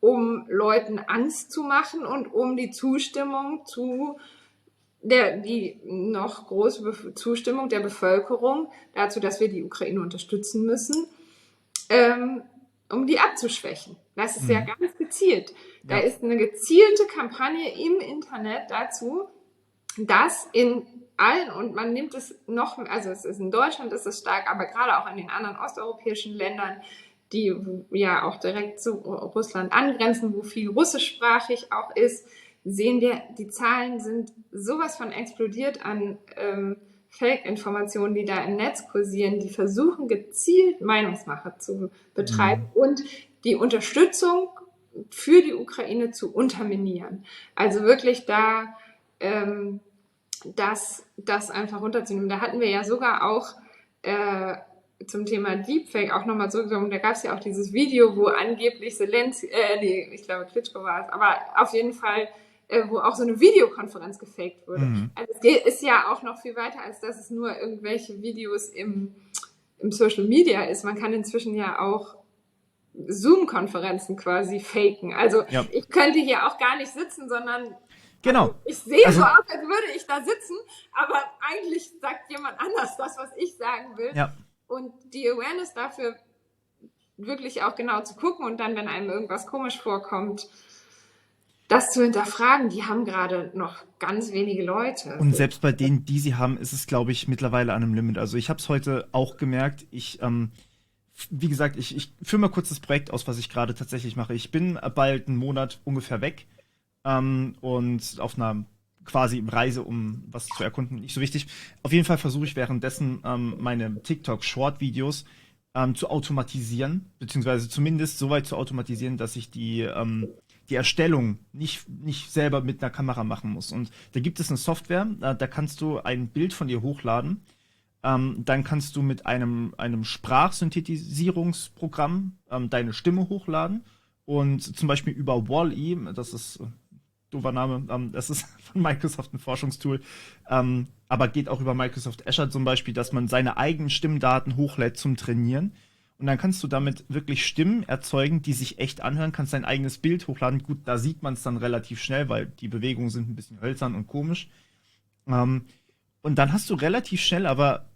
um Leuten Angst zu machen und um die Zustimmung die noch große Zustimmung der Bevölkerung dazu, dass wir die Ukraine unterstützen müssen, um die abzuschwächen. Das ist ja ganz gezielt. Da ist eine gezielte Kampagne im Internet dazu, dass in allen, und man nimmt es noch, also es ist in Deutschland ist es stark, aber gerade auch in den anderen osteuropäischen Ländern, die ja auch direkt zu Russland angrenzen, wo viel russischsprachig auch ist, sehen wir, die Zahlen sind sowas von explodiert an Fake-Informationen, die da im Netz kursieren, die versuchen gezielt Meinungsmache zu betreiben und die Unterstützung für die Ukraine zu unterminieren. Also wirklich da das einfach runterzunehmen. Da hatten wir ja sogar auch zum Thema Deepfake auch nochmal zurückgekommen. Da gab es ja auch dieses Video, wo angeblich Zelensky, ich glaube Klitschko war es, aber auf jeden Fall, wo auch so eine Videokonferenz gefaked wurde. Also es ist ja auch noch viel weiter, als dass es nur irgendwelche Videos im Social Media ist. Man kann inzwischen ja auch Zoom-Konferenzen quasi faken. Also ich könnte hier auch gar nicht sitzen, sondern genau. Ich sehe so aus, als würde ich da sitzen, aber eigentlich sagt jemand anders das, was ich sagen will. Ja. Und die Awareness dafür, wirklich auch genau zu gucken und dann, wenn einem irgendwas komisch vorkommt, das zu hinterfragen, die haben gerade noch ganz wenige Leute. Und selbst bei denen, die sie haben, ist es, glaube ich, mittlerweile an einem Limit. Also ich habe es heute auch gemerkt. Wie gesagt, ich führe mal kurz das Projekt aus, was ich gerade tatsächlich mache. Ich bin bald einen Monat ungefähr weg und auf einer quasi Reise, um was zu erkunden, nicht so wichtig. Auf jeden Fall versuche ich währenddessen meine TikTok-Short-Videos zu automatisieren, beziehungsweise zumindest so weit zu automatisieren, dass ich die Erstellung nicht selber mit einer Kamera machen muss. Und da gibt es eine Software, da kannst du ein Bild von dir hochladen. Dann kannst du mit einem Sprachsynthetisierungsprogramm deine Stimme hochladen. Und zum Beispiel über Wall-E, das ist doofer Name, das ist von Microsoft ein Forschungstool, aber geht auch über Microsoft Azure zum Beispiel, dass man seine eigenen Stimmdaten hochlädt zum Trainieren. Und dann kannst du damit wirklich Stimmen erzeugen, die sich echt anhören, kannst dein eigenes Bild hochladen. Gut, da sieht man es dann relativ schnell, weil die Bewegungen sind ein bisschen hölzern und komisch. Und dann hast du relativ schnell aber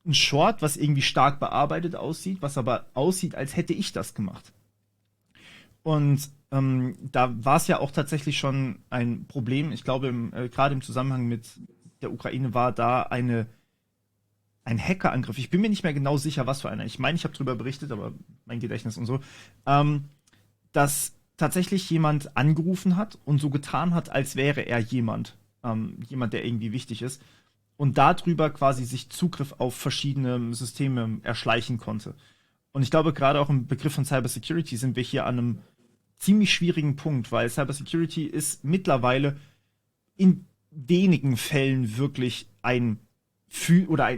ein Short, was irgendwie stark bearbeitet aussieht, was aber aussieht, als hätte ich das gemacht. Und da war es ja auch tatsächlich schon ein Problem. Ich glaube, gerade im Zusammenhang mit der Ukraine war da ein Hackerangriff. Ich bin mir nicht mehr genau sicher, was für einer. Ich meine, ich habe darüber berichtet, aber mein Gedächtnis und so. Dass tatsächlich jemand angerufen hat und so getan hat, als wäre er jemand, der irgendwie wichtig ist. Und darüber quasi sich Zugriff auf verschiedene Systeme erschleichen konnte. Und ich glaube, gerade auch im Begriff von Cybersecurity sind wir hier an einem ziemlich schwierigen Punkt, weil Cybersecurity ist mittlerweile in wenigen Fällen wirklich ein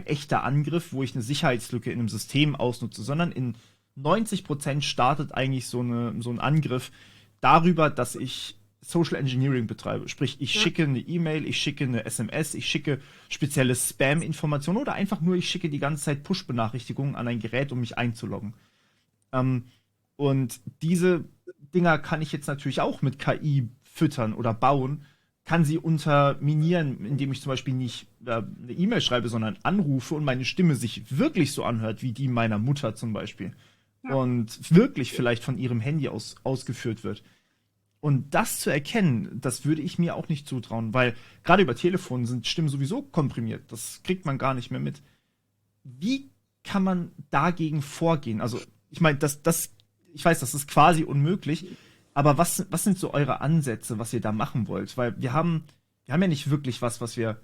echter Angriff, wo ich eine Sicherheitslücke in einem System ausnutze, sondern in 90% startet eigentlich so ein Angriff darüber, dass ich Social Engineering betreibe. Sprich, ich schicke eine E-Mail, ich schicke eine SMS, ich schicke spezielle Spam-Informationen oder einfach nur, ich schicke die ganze Zeit Push-Benachrichtigungen an ein Gerät, um mich einzuloggen. Und diese Dinger kann ich jetzt natürlich auch mit KI füttern oder bauen, kann sie unterminieren, indem ich zum Beispiel nicht eine E-Mail schreibe, sondern anrufe und meine Stimme sich wirklich so anhört, wie die meiner Mutter zum Beispiel. Ja. Und wirklich vielleicht von ihrem Handy aus ausgeführt wird. Und das zu erkennen, das würde ich mir auch nicht zutrauen, weil gerade über Telefon sind Stimmen sowieso komprimiert. Das kriegt man gar nicht mehr mit. Wie kann man dagegen vorgehen? Also, ich meine, ich weiß, das ist quasi unmöglich, aber was sind so eure Ansätze, was ihr da machen wollt? Weil wir haben ja nicht wirklich was wir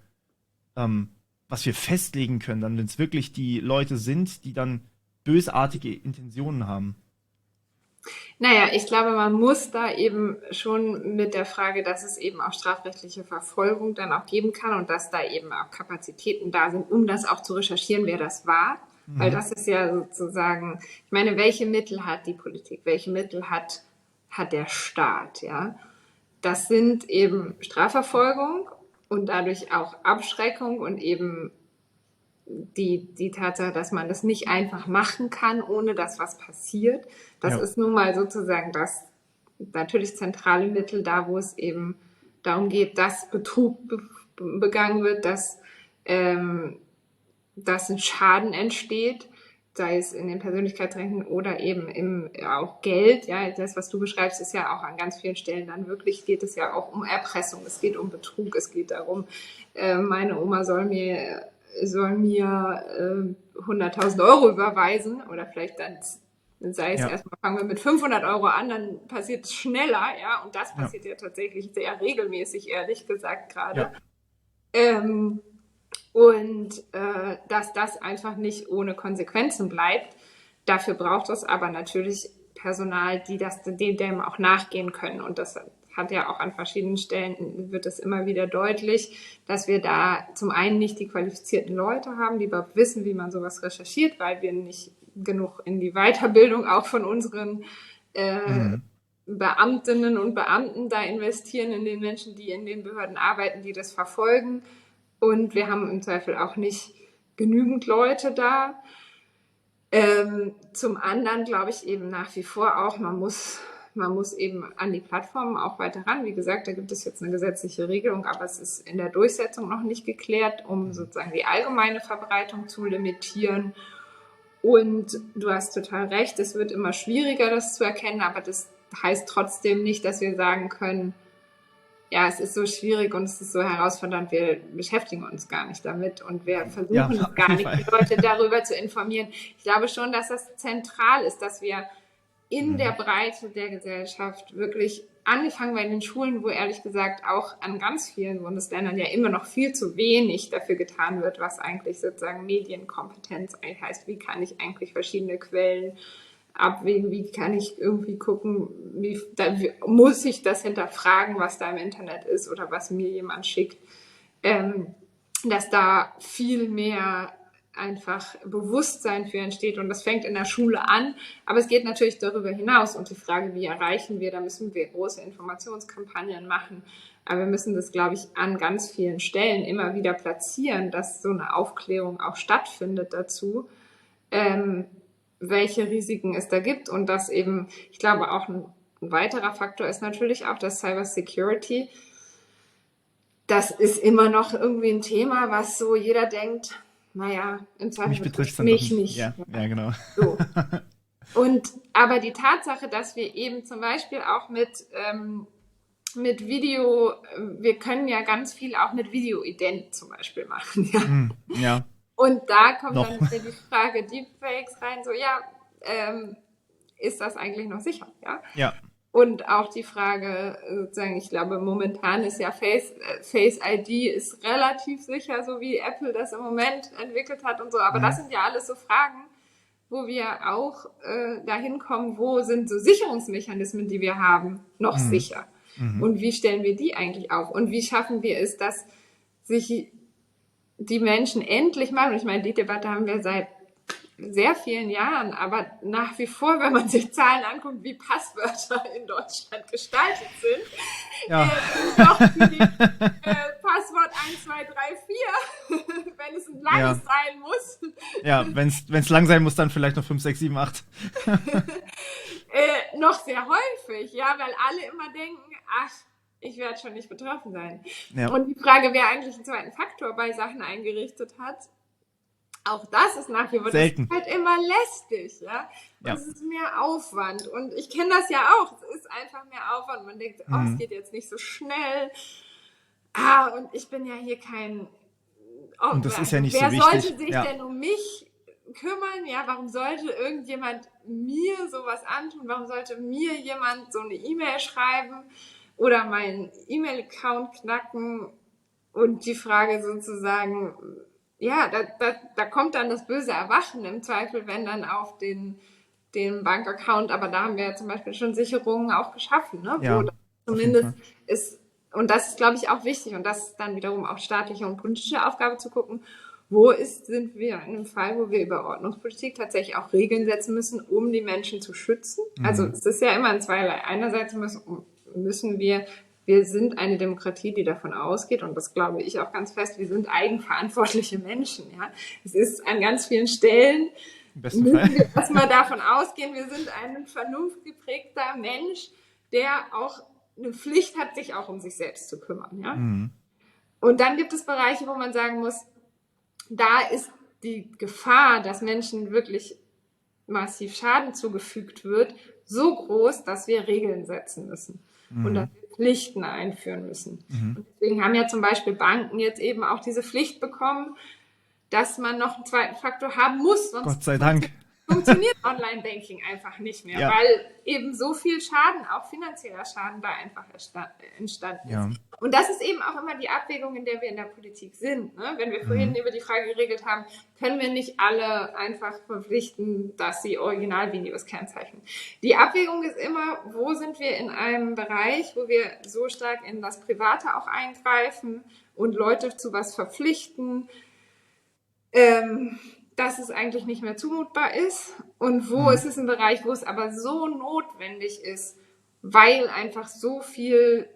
festlegen können, dann, wenn es wirklich die Leute sind, die dann bösartige Intentionen haben. Naja, ich glaube, man muss da eben schon mit der Frage, dass es eben auch strafrechtliche Verfolgung dann auch geben kann und dass da eben auch Kapazitäten da sind, um das auch zu recherchieren, wer das war. Weil das ist ja sozusagen, ich meine, welche Mittel hat die Politik, welche Mittel hat der Staat, ja? Das sind eben Strafverfolgung und dadurch auch Abschreckung und eben die Tatsache, dass man das nicht einfach machen kann, ohne dass was passiert. Das ist nun mal sozusagen das natürlich zentrale Mittel da, wo es eben darum geht, dass Betrug begangen wird, dass ein Schaden entsteht, sei es in den Persönlichkeitsrechten oder eben auch Geld. Ja, das, was du beschreibst, ist ja auch an ganz vielen Stellen dann wirklich, geht es ja auch um Erpressung, es geht um Betrug, es geht darum, meine Oma soll mir 100.000 Euro überweisen oder vielleicht dann, sei es erstmal, fangen wir mit 500 Euro an, dann passiert es schneller, ja, und das passiert ja tatsächlich sehr regelmäßig, ehrlich gesagt gerade. Dass das einfach nicht ohne Konsequenzen bleibt. Dafür braucht es aber natürlich Personal, die dem auch nachgehen können. Und das hat ja auch an verschiedenen Stellen, wird es immer wieder deutlich, dass wir da zum einen nicht die qualifizierten Leute haben, die überhaupt wissen, wie man sowas recherchiert, weil wir nicht genug in die Weiterbildung auch von unseren Beamtinnen und Beamten da investieren, in den Menschen, die in den Behörden arbeiten, die das verfolgen. Und wir haben im Zweifel auch nicht genügend Leute da. Zum anderen glaube ich eben nach wie vor auch, man muss eben an die Plattformen auch weiter ran. Wie gesagt, da gibt es jetzt eine gesetzliche Regelung, aber es ist in der Durchsetzung noch nicht geklärt, um sozusagen die allgemeine Verbreitung zu limitieren. Und du hast total recht, es wird immer schwieriger, das zu erkennen, aber das heißt trotzdem nicht, dass wir sagen können, ja, es ist so schwierig und es ist so herausfordernd, wir beschäftigen uns gar nicht damit und wir versuchen gar nicht, die Leute darüber zu informieren. Ich glaube schon, dass das zentral ist, dass wir in der Breite der Gesellschaft wirklich, angefangen bei den Schulen, wo ehrlich gesagt auch an ganz vielen Bundesländern ja immer noch viel zu wenig dafür getan wird, was eigentlich sozusagen Medienkompetenz heißt. Wie kann ich eigentlich verschiedene Quellen abwägen, wie kann ich irgendwie gucken, muss ich das hinterfragen, was da im Internet ist oder was mir jemand schickt, dass da viel mehr einfach Bewusstsein für entsteht und das fängt in der Schule an, aber es geht natürlich darüber hinaus und die Frage, wie erreichen wir, da müssen wir große Informationskampagnen machen, aber wir müssen das, glaube ich, an ganz vielen Stellen immer wieder platzieren, dass so eine Aufklärung auch stattfindet dazu, welche Risiken es da gibt und dass eben, ich glaube auch ein weiterer Faktor ist natürlich auch das Cyber Security. Das ist immer noch irgendwie ein Thema, was so jeder denkt, naja, im Zweifel betrifft mich nicht. Ja, genau. So. Aber die Tatsache, dass wir eben zum Beispiel auch mit Video, wir können ja ganz viel auch mit Videoident zum Beispiel machen. Ja. Und da kommt dann wieder die Frage Deepfakes rein, so ist das eigentlich noch sicher? Ja. Und auch die Frage, sozusagen, ich glaube, momentan ist ja Face ID ist relativ sicher, so wie Apple das im Moment entwickelt hat und so. Aber das sind ja alles so Fragen, wo wir auch dahin kommen, wo sind so Sicherungsmechanismen, die wir haben, noch sicher? Und wie stellen wir die eigentlich auf? Und wie schaffen wir es, dass sich die Menschen endlich mal, und ich meine, die Debatte haben wir seit sehr vielen Jahren, aber nach wie vor, wenn man sich Zahlen anguckt, wie Passwörter in Deutschland gestaltet sind, doch die Passwort 1, 2, 3, 4, wenn es ein langes sein muss. Ja, wenn es lang sein muss, dann vielleicht noch 5, 6, 7, 8. Noch sehr häufig, ja, weil alle immer denken, ach, ich werde schon nicht betroffen sein. Ja. Und die Frage, wer eigentlich einen zweiten Faktor bei Sachen eingerichtet hat, auch das ist nach wie vor selten. Das ist halt immer lästig, ja. Das ist mehr Aufwand. Und ich kenne das ja auch. Es ist einfach mehr Aufwand. Man denkt, es geht jetzt nicht so schnell. Und ich bin ja hier kein... und das ist ja nicht so wichtig. Wer sollte sich denn um mich kümmern? Ja, warum sollte irgendjemand mir sowas antun? Warum sollte mir jemand so eine E-Mail schreiben oder meinen E-Mail-Account knacken? Und die Frage sozusagen... Ja, da kommt dann das böse Erwachen im Zweifel, wenn dann auf den Bankaccount, aber da haben wir ja zum Beispiel schon Sicherungen auch geschaffen, ne? Ja, wo das zumindest ist, und das ist, glaube ich, auch wichtig und das ist dann wiederum auch staatliche und politische Aufgabe zu gucken, sind wir in einem Fall, wo wir über Ordnungspolitik tatsächlich auch Regeln setzen müssen, um die Menschen zu schützen. Also es ist ja immer ein Zweierlei. Einerseits müssen wir sind eine Demokratie, die davon ausgeht, und das glaube ich auch ganz fest, wir sind eigenverantwortliche Menschen. Ja? Es ist an ganz vielen Stellen, müssen wir erstmal davon ausgehen, wir sind ein vernunftgeprägter Mensch, der auch eine Pflicht hat, sich auch um sich selbst zu kümmern. Ja? Mhm. Und dann gibt es Bereiche, wo man sagen muss, da ist die Gefahr, dass Menschen wirklich massiv Schaden zugefügt wird, so groß, dass wir Regeln setzen müssen und dass wir Pflichten einführen müssen. Und deswegen haben ja zum Beispiel Banken jetzt eben auch diese Pflicht bekommen, dass man noch einen zweiten Faktor haben muss, sonst Gott sei Dank. funktioniert Online-Banking einfach nicht mehr, Ja. weil eben so viel Schaden, auch finanzieller Schaden, da einfach entstanden ist. Ja. Und das ist eben auch immer die Abwägung, in der wir in der Politik sind. Ne? Wenn wir vorhin über die Frage geregelt haben, können wir nicht alle einfach verpflichten, dass sie Originalvideos kennzeichnen. Die Abwägung ist immer, wo sind wir in einem Bereich, wo wir so stark in das Private auch eingreifen und Leute zu was verpflichten, dass es eigentlich nicht mehr zumutbar ist, und wo ist es ein Bereich, wo es aber so notwendig ist, weil einfach so viel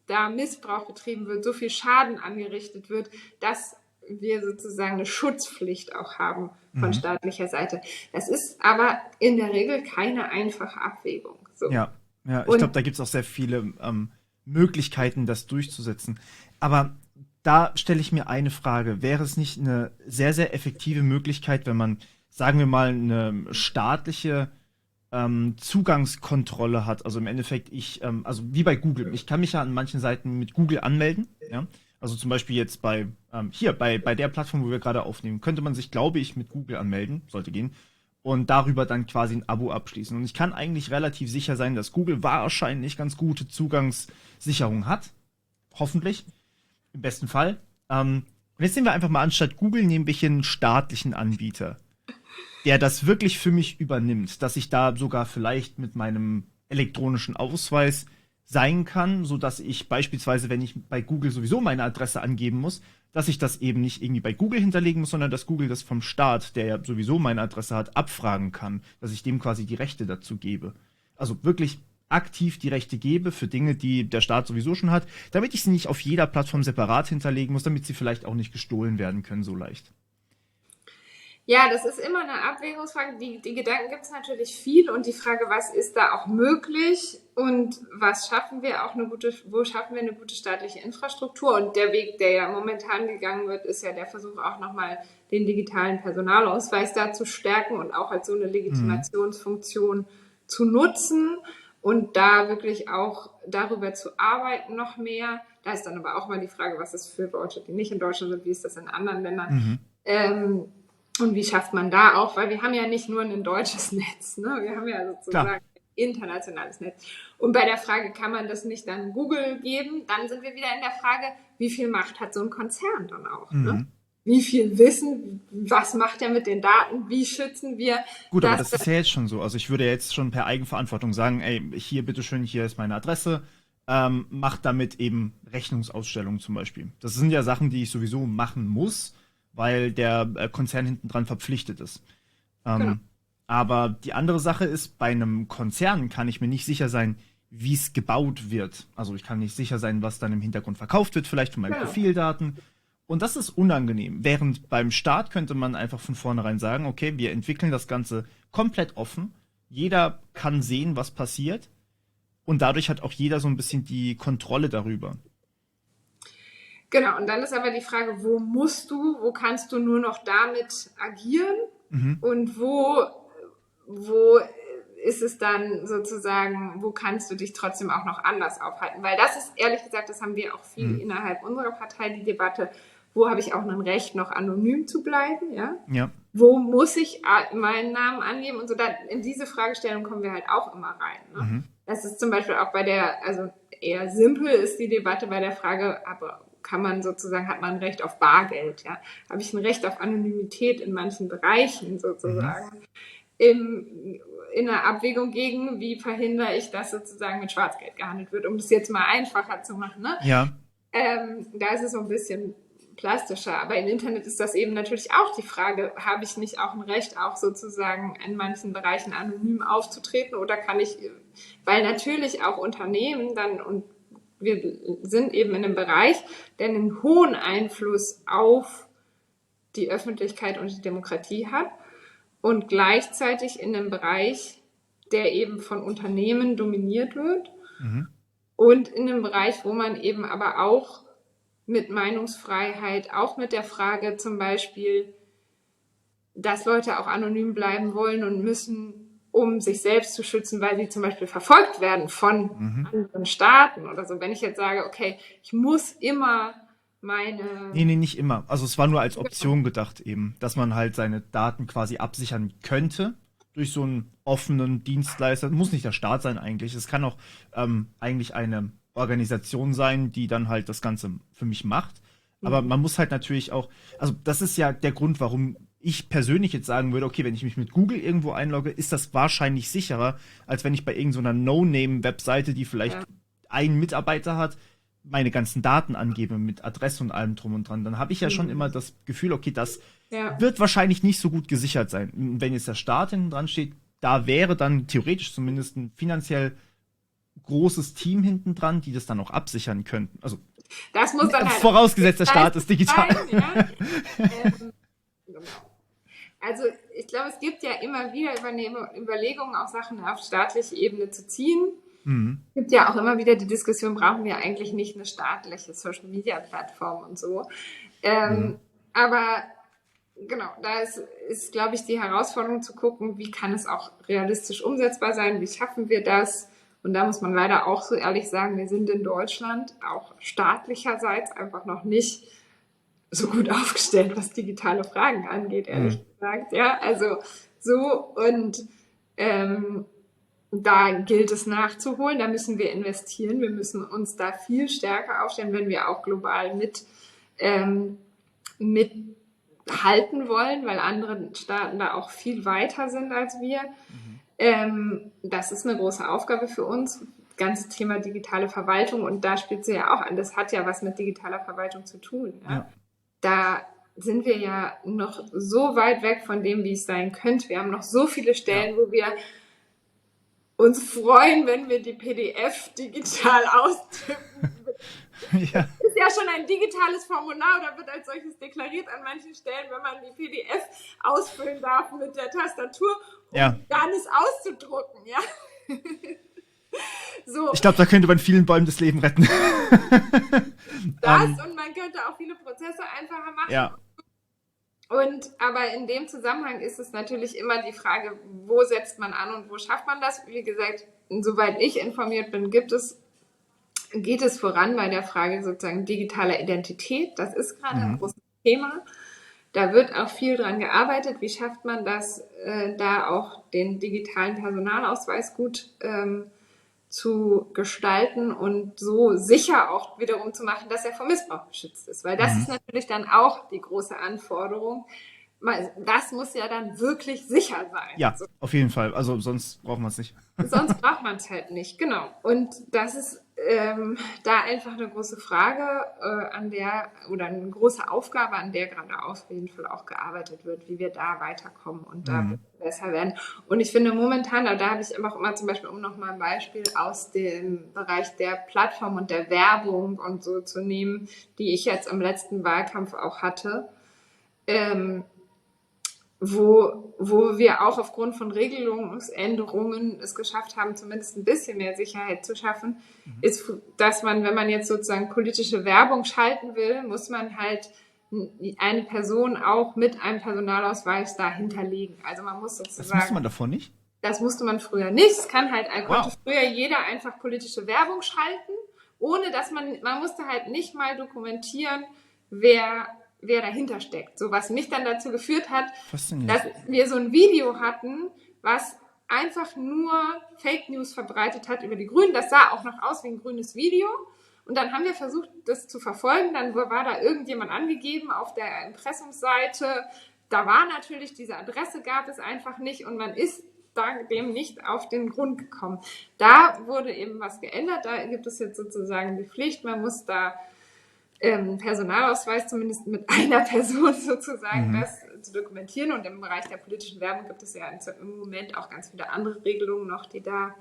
da Missbrauch betrieben wird, so viel Schaden angerichtet wird, dass wir sozusagen eine Schutzpflicht auch haben von staatlicher Seite. Das ist aber in der Regel keine einfache Abwägung. So. Ja, ich glaube, da gibt es auch sehr viele Möglichkeiten, das durchzusetzen. Aber da stelle ich mir eine Frage. Wäre es nicht eine sehr, sehr effektive Möglichkeit, wenn man, sagen wir mal, eine staatliche Zugangskontrolle hat? Also im Endeffekt, also wie bei Google. Ich kann mich ja an manchen Seiten mit Google anmelden. Ja? Also zum Beispiel jetzt bei der Plattform, wo wir gerade aufnehmen, könnte man sich, glaube ich, mit Google anmelden. Sollte gehen. Und darüber dann quasi ein Abo abschließen. Und ich kann eigentlich relativ sicher sein, dass Google wahrscheinlich ganz gute Zugangssicherung hat. Hoffentlich. Im besten Fall. Und jetzt nehmen wir einfach mal, anstatt Google nehmen wir hier einen staatlichen Anbieter, der das wirklich für mich übernimmt, dass ich da sogar vielleicht mit meinem elektronischen Ausweis sein kann, sodass ich beispielsweise, wenn ich bei Google sowieso meine Adresse angeben muss, dass ich das eben nicht irgendwie bei Google hinterlegen muss, sondern dass Google das vom Staat, der ja sowieso meine Adresse hat, abfragen kann, dass ich dem quasi die Rechte dazu gebe. Also wirklich aktiv die Rechte gebe für Dinge, die der Staat sowieso schon hat, damit ich sie nicht auf jeder Plattform separat hinterlegen muss, damit sie vielleicht auch nicht gestohlen werden können so leicht. Ja, das ist immer eine Abwägungsfrage. Die Gedanken gibt es natürlich viel, und die Frage, was ist da auch möglich und wo schaffen wir eine gute staatliche Infrastruktur? Und der Weg, der ja momentan gegangen wird, ist ja der Versuch, auch nochmal den digitalen Personalausweis da zu stärken und auch als so eine Legitimationsfunktion zu nutzen und da wirklich auch darüber zu arbeiten noch mehr. Da ist dann aber auch mal die Frage, was ist für Leute, die nicht in Deutschland sind, wie ist das in anderen Ländern? Und wie schafft man da auch, weil wir haben ja nicht nur ein deutsches Netz, ne? Wir haben ja sozusagen ein internationales Netz. Und bei der Frage, kann man das nicht dann Google geben, dann sind wir wieder in der Frage, wie viel Macht hat so ein Konzern dann auch? Ne? Wie viel Wissen, was macht er mit den Daten, wie schützen wir? Gut, aber das ist ja jetzt schon so. Also ich würde jetzt schon per Eigenverantwortung sagen, ey, hier, bitteschön, hier ist meine Adresse, macht damit eben Rechnungsausstellungen zum Beispiel. Das sind ja Sachen, die ich sowieso machen muss, weil der Konzern hinten dran verpflichtet ist. Genau. Aber die andere Sache ist, bei einem Konzern kann ich mir nicht sicher sein, wie es gebaut wird. Also ich kann nicht sicher sein, was dann im Hintergrund verkauft wird, vielleicht von meinen Profildaten. Und das ist unangenehm. Während beim Staat könnte man einfach von vornherein sagen, okay, wir entwickeln das Ganze komplett offen. Jeder kann sehen, was passiert. Und dadurch hat auch jeder so ein bisschen die Kontrolle darüber. Genau, und dann ist aber die Frage, wo kannst du nur noch damit agieren? Und wo ist es dann sozusagen, wo kannst du dich trotzdem auch noch anders aufhalten? Weil das ist, ehrlich gesagt, das haben wir auch viel innerhalb unserer Partei, die Debatte, wo habe ich auch ein Recht, noch anonym zu bleiben, ja? Wo muss ich meinen Namen angeben? Und so, in diese Fragestellung kommen wir halt auch immer rein. Ne? Das ist zum Beispiel auch also eher simpel ist die Debatte bei der Frage, aber hat man ein Recht auf Bargeld, ja? Habe ich ein Recht auf Anonymität in manchen Bereichen sozusagen? In der Abwägung gegen, wie verhindere ich, dass sozusagen mit Schwarzgeld gehandelt wird, um das jetzt mal einfacher zu machen, ne? Ja. Da ist es so ein bisschen plastischer, aber im Internet ist das eben natürlich auch die Frage, habe ich nicht auch ein Recht, auch sozusagen in manchen Bereichen anonym aufzutreten, oder kann ich, weil natürlich auch Unternehmen dann, und wir sind eben in einem Bereich, der einen hohen Einfluss auf die Öffentlichkeit und die Demokratie hat, und gleichzeitig in einem Bereich, der eben von Unternehmen dominiert wird. Mhm. Und in einem Bereich, wo man eben aber auch mit Meinungsfreiheit, auch mit der Frage zum Beispiel, dass Leute auch anonym bleiben wollen und müssen, um sich selbst zu schützen, weil sie zum Beispiel verfolgt werden von Mhm. anderen Staaten oder so. Wenn ich jetzt sage, okay, ich muss immer Nee, meine... nee, nicht immer. Also es war nur als Option gedacht eben, dass man halt seine Daten quasi absichern könnte durch so einen offenen Dienstleister. Muss nicht der Staat sein eigentlich. Es kann auch eigentlich eine Organisation sein, die dann halt das Ganze für mich macht. Aber man muss halt natürlich auch, also das ist ja der Grund, warum ich persönlich jetzt sagen würde, okay, wenn ich mich mit Google irgendwo einlogge, ist das wahrscheinlich sicherer, als wenn ich bei irgendeiner No-Name-Webseite, die vielleicht Ja, einen Mitarbeiter hat, meine ganzen Daten angebe mit Adresse und allem drum und dran. Dann habe ich ja schon immer das Gefühl, okay, das ja. wird wahrscheinlich nicht so gut gesichert sein. Und wenn jetzt der Staat hinten dran steht, da wäre dann theoretisch zumindest ein finanziell großes Team hinten dran, die das dann auch absichern könnten. Also Das muss dann halt vorausgesetzt, der Staat ist digital. sein, ja. Genau. Also ich glaube, es gibt ja immer wieder Überlegungen, auch Sachen auf staatliche Ebene zu ziehen. Mhm. Es gibt ja auch immer wieder die Diskussion, brauchen wir eigentlich nicht eine staatliche Social-Media-Plattform und so. Mhm. Aber genau, da ist, glaube ich, die Herausforderung zu gucken, wie kann es auch realistisch umsetzbar sein, wie schaffen wir das? Und da muss man leider auch so ehrlich sagen, wir sind in Deutschland auch staatlicherseits einfach noch nicht so gut aufgestellt, was digitale Fragen angeht, ehrlich Mhm. gesagt. Ja, also so und da gilt es nachzuholen, da müssen wir investieren, wir müssen uns da viel stärker aufstellen, wenn wir auch global mithalten wollen, weil andere Staaten da auch viel weiter sind als wir. Mhm. Das ist eine große Aufgabe für uns. Ganzes Thema digitale Verwaltung und da spielt sie ja auch an. Das hat ja was mit digitaler Verwaltung zu tun. Ja? Ja. Da sind wir ja noch so weit weg von dem, wie es sein könnte. Wir haben noch so viele Ja. Stellen, wo wir uns freuen, wenn wir die PDF digital austippen. Ja. Ist ja schon ein digitales Formular oder wird als solches deklariert an manchen Stellen, wenn man die PDF ausfüllen darf mit der Tastatur, um Ja. gar nicht auszudrucken, ja. So, Ich glaube, da könnte man vielen Bäumen das Leben retten. das und man könnte auch viele Prozesse einfacher machen. Ja. Aber in dem Zusammenhang ist es natürlich immer die Frage, wo setzt man an und wo schafft man das? Wie gesagt, soweit ich informiert bin, geht es voran bei der Frage sozusagen digitaler Identität. Das ist gerade ein Mhm. großes Thema. Da wird auch viel dran gearbeitet. Wie schafft man das, da auch den digitalen Personalausweis gut zu gestalten und so sicher auch wiederum zu machen, dass er vor Missbrauch geschützt ist. Weil das ist Mhm. natürlich dann auch die große Anforderung. Das muss ja dann wirklich sicher sein. Ja, So. auf jeden Fall. Also sonst brauchen wir es nicht. Sonst braucht man es halt nicht, genau. Und das ist da einfach eine große Frage, oder eine große Aufgabe, an der gerade auf jeden Fall auch gearbeitet wird, wie wir da weiterkommen und da Mhm. besser werden. Und ich finde momentan, da habe ich einfach immer zum Beispiel, um nochmal ein Beispiel aus dem Bereich der Plattform und der Werbung und so zu nehmen, die ich jetzt im letzten Wahlkampf auch hatte, wo wir auch aufgrund von Regelungsänderungen es geschafft haben, zumindest ein bisschen mehr Sicherheit zu schaffen, Mhm. ist, dass man, wenn man jetzt sozusagen politische Werbung schalten will, muss man halt eine Person auch mit einem Personalausweis da hinterlegen. Also man muss Das musste sozusagen, man davor nicht? das musste man früher nicht. Es konnte Wow. früher jeder einfach politische Werbung schalten, ohne dass man musste halt nicht mal dokumentieren, wer dahinter steckt. So, was mich dann dazu geführt hat, Faszinierend. dass wir so ein Video hatten, was einfach nur Fake News verbreitet hat über die Grünen. Das sah auch noch aus wie ein grünes Video. Und dann haben wir versucht, das zu verfolgen. Dann war da irgendjemand angegeben auf der Impressumsseite. Da war natürlich, diese Adresse gab es einfach nicht und man ist dem nicht auf den Grund gekommen. Da wurde eben was geändert. Da gibt es jetzt sozusagen die Pflicht, man muss da Personalausweis zumindest mit einer Person sozusagen Mhm. das zu dokumentieren. Und im Bereich der politischen Werbung gibt es ja im Moment auch ganz viele andere Regelungen noch, die da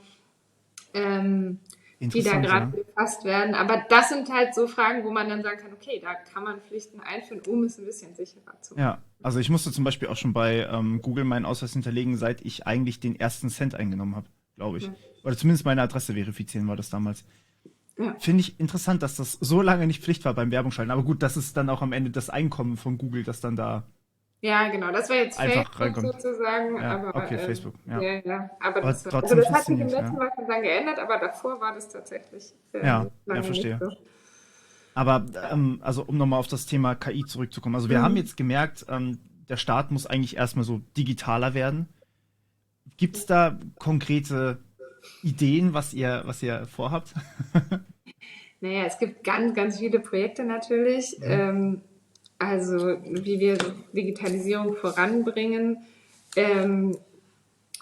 Interessant, gerade ja. gefasst werden. Aber das sind halt so Fragen, wo man dann sagen kann, okay, da kann man Pflichten einführen, um es ein bisschen sicherer zu machen. Ja, also ich musste zum Beispiel auch schon bei Google meinen Ausweis hinterlegen, seit ich eigentlich den ersten Cent eingenommen habe. glaube ich. Ja. Oder zumindest meine Adresse verifizieren war das damals. Ja. Finde ich interessant, dass das so lange nicht Pflicht war beim Werbung schalten. Aber gut, das ist dann auch am Ende das Einkommen von Google, das dann da Ja, genau, das wäre jetzt einfach Facebook reinkommt. sozusagen, Ja, aber okay, Facebook, ja. ja, ja, aber Aber also trotzdem das hat sich im faszinierend, letzten ja. Mal schon dann geändert, aber davor war das tatsächlich Ja, ja, lange nicht verstehe. so. Aber also um nochmal auf das Thema KI zurückzukommen. Also wir haben Mhm. jetzt gemerkt, der Staat muss eigentlich erstmal so digitaler werden. Gibt es da konkrete Ideen, was ihr vorhabt? Naja, es gibt ganz, ganz viele Projekte natürlich, Mhm. also wie wir Digitalisierung voranbringen. Ähm,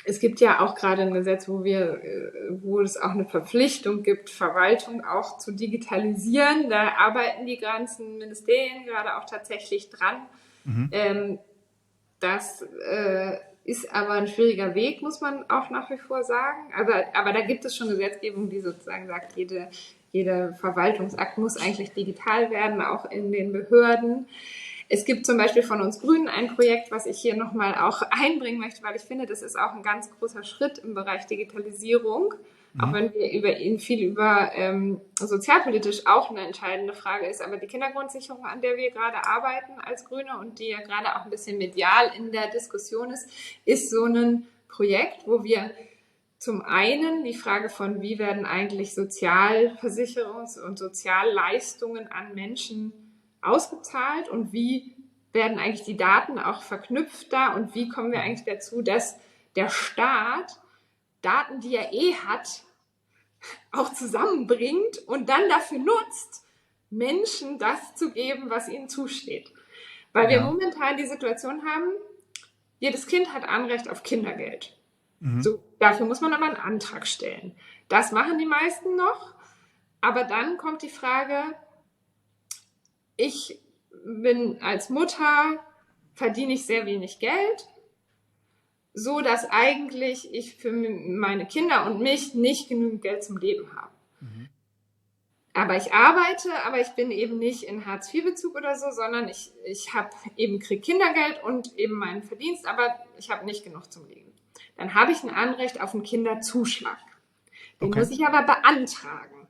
Es gibt ja auch gerade ein Gesetz, wo es auch eine Verpflichtung gibt, Verwaltung auch zu digitalisieren. Da arbeiten die ganzen Ministerien gerade auch tatsächlich dran. Mhm. Ähm, Das ist aber ein schwieriger Weg, muss man auch nach wie vor sagen. Aber da gibt es schon Gesetzgebung, die sozusagen sagt, jeder Verwaltungsakt muss eigentlich digital werden, auch in den Behörden. Es gibt zum Beispiel von uns Grünen ein Projekt, was ich hier nochmal auch einbringen möchte, weil ich finde, das ist auch ein ganz großer Schritt im Bereich Digitalisierung. Auch Mhm. wenn wir viel über sozialpolitisch auch eine entscheidende Frage ist. Aber die Kindergrundsicherung, an der wir gerade arbeiten als Grüne und die ja gerade auch ein bisschen medial in der Diskussion ist so ein Projekt, wo wir zum einen die Frage von, wie werden eigentlich Sozialversicherungs- und Sozialleistungen an Menschen ausgezahlt und wie werden eigentlich die Daten auch verknüpft da und wie kommen wir Mhm. eigentlich dazu, dass der Staat Daten, die er hat, auch zusammenbringt und dann dafür nutzt, Menschen das zu geben, was ihnen zusteht. Weil wir Ja. momentan die Situation haben, jedes Kind hat Anrecht auf Kindergeld. Mhm. So, dafür muss man aber einen Antrag stellen. Das machen die meisten noch. Aber dann kommt die Frage, ich bin als Mutter, verdiene ich sehr wenig Geld, so dass eigentlich ich für meine Kinder und mich nicht genügend Geld zum Leben habe. Mhm. Aber ich arbeite, aber ich bin eben nicht in Hartz-IV-Bezug oder so, sondern ich kriege Kindergeld und eben meinen Verdienst, aber ich habe nicht genug zum Leben. Dann habe ich ein Anrecht auf einen Kinderzuschlag. Den Okay. muss ich aber beantragen.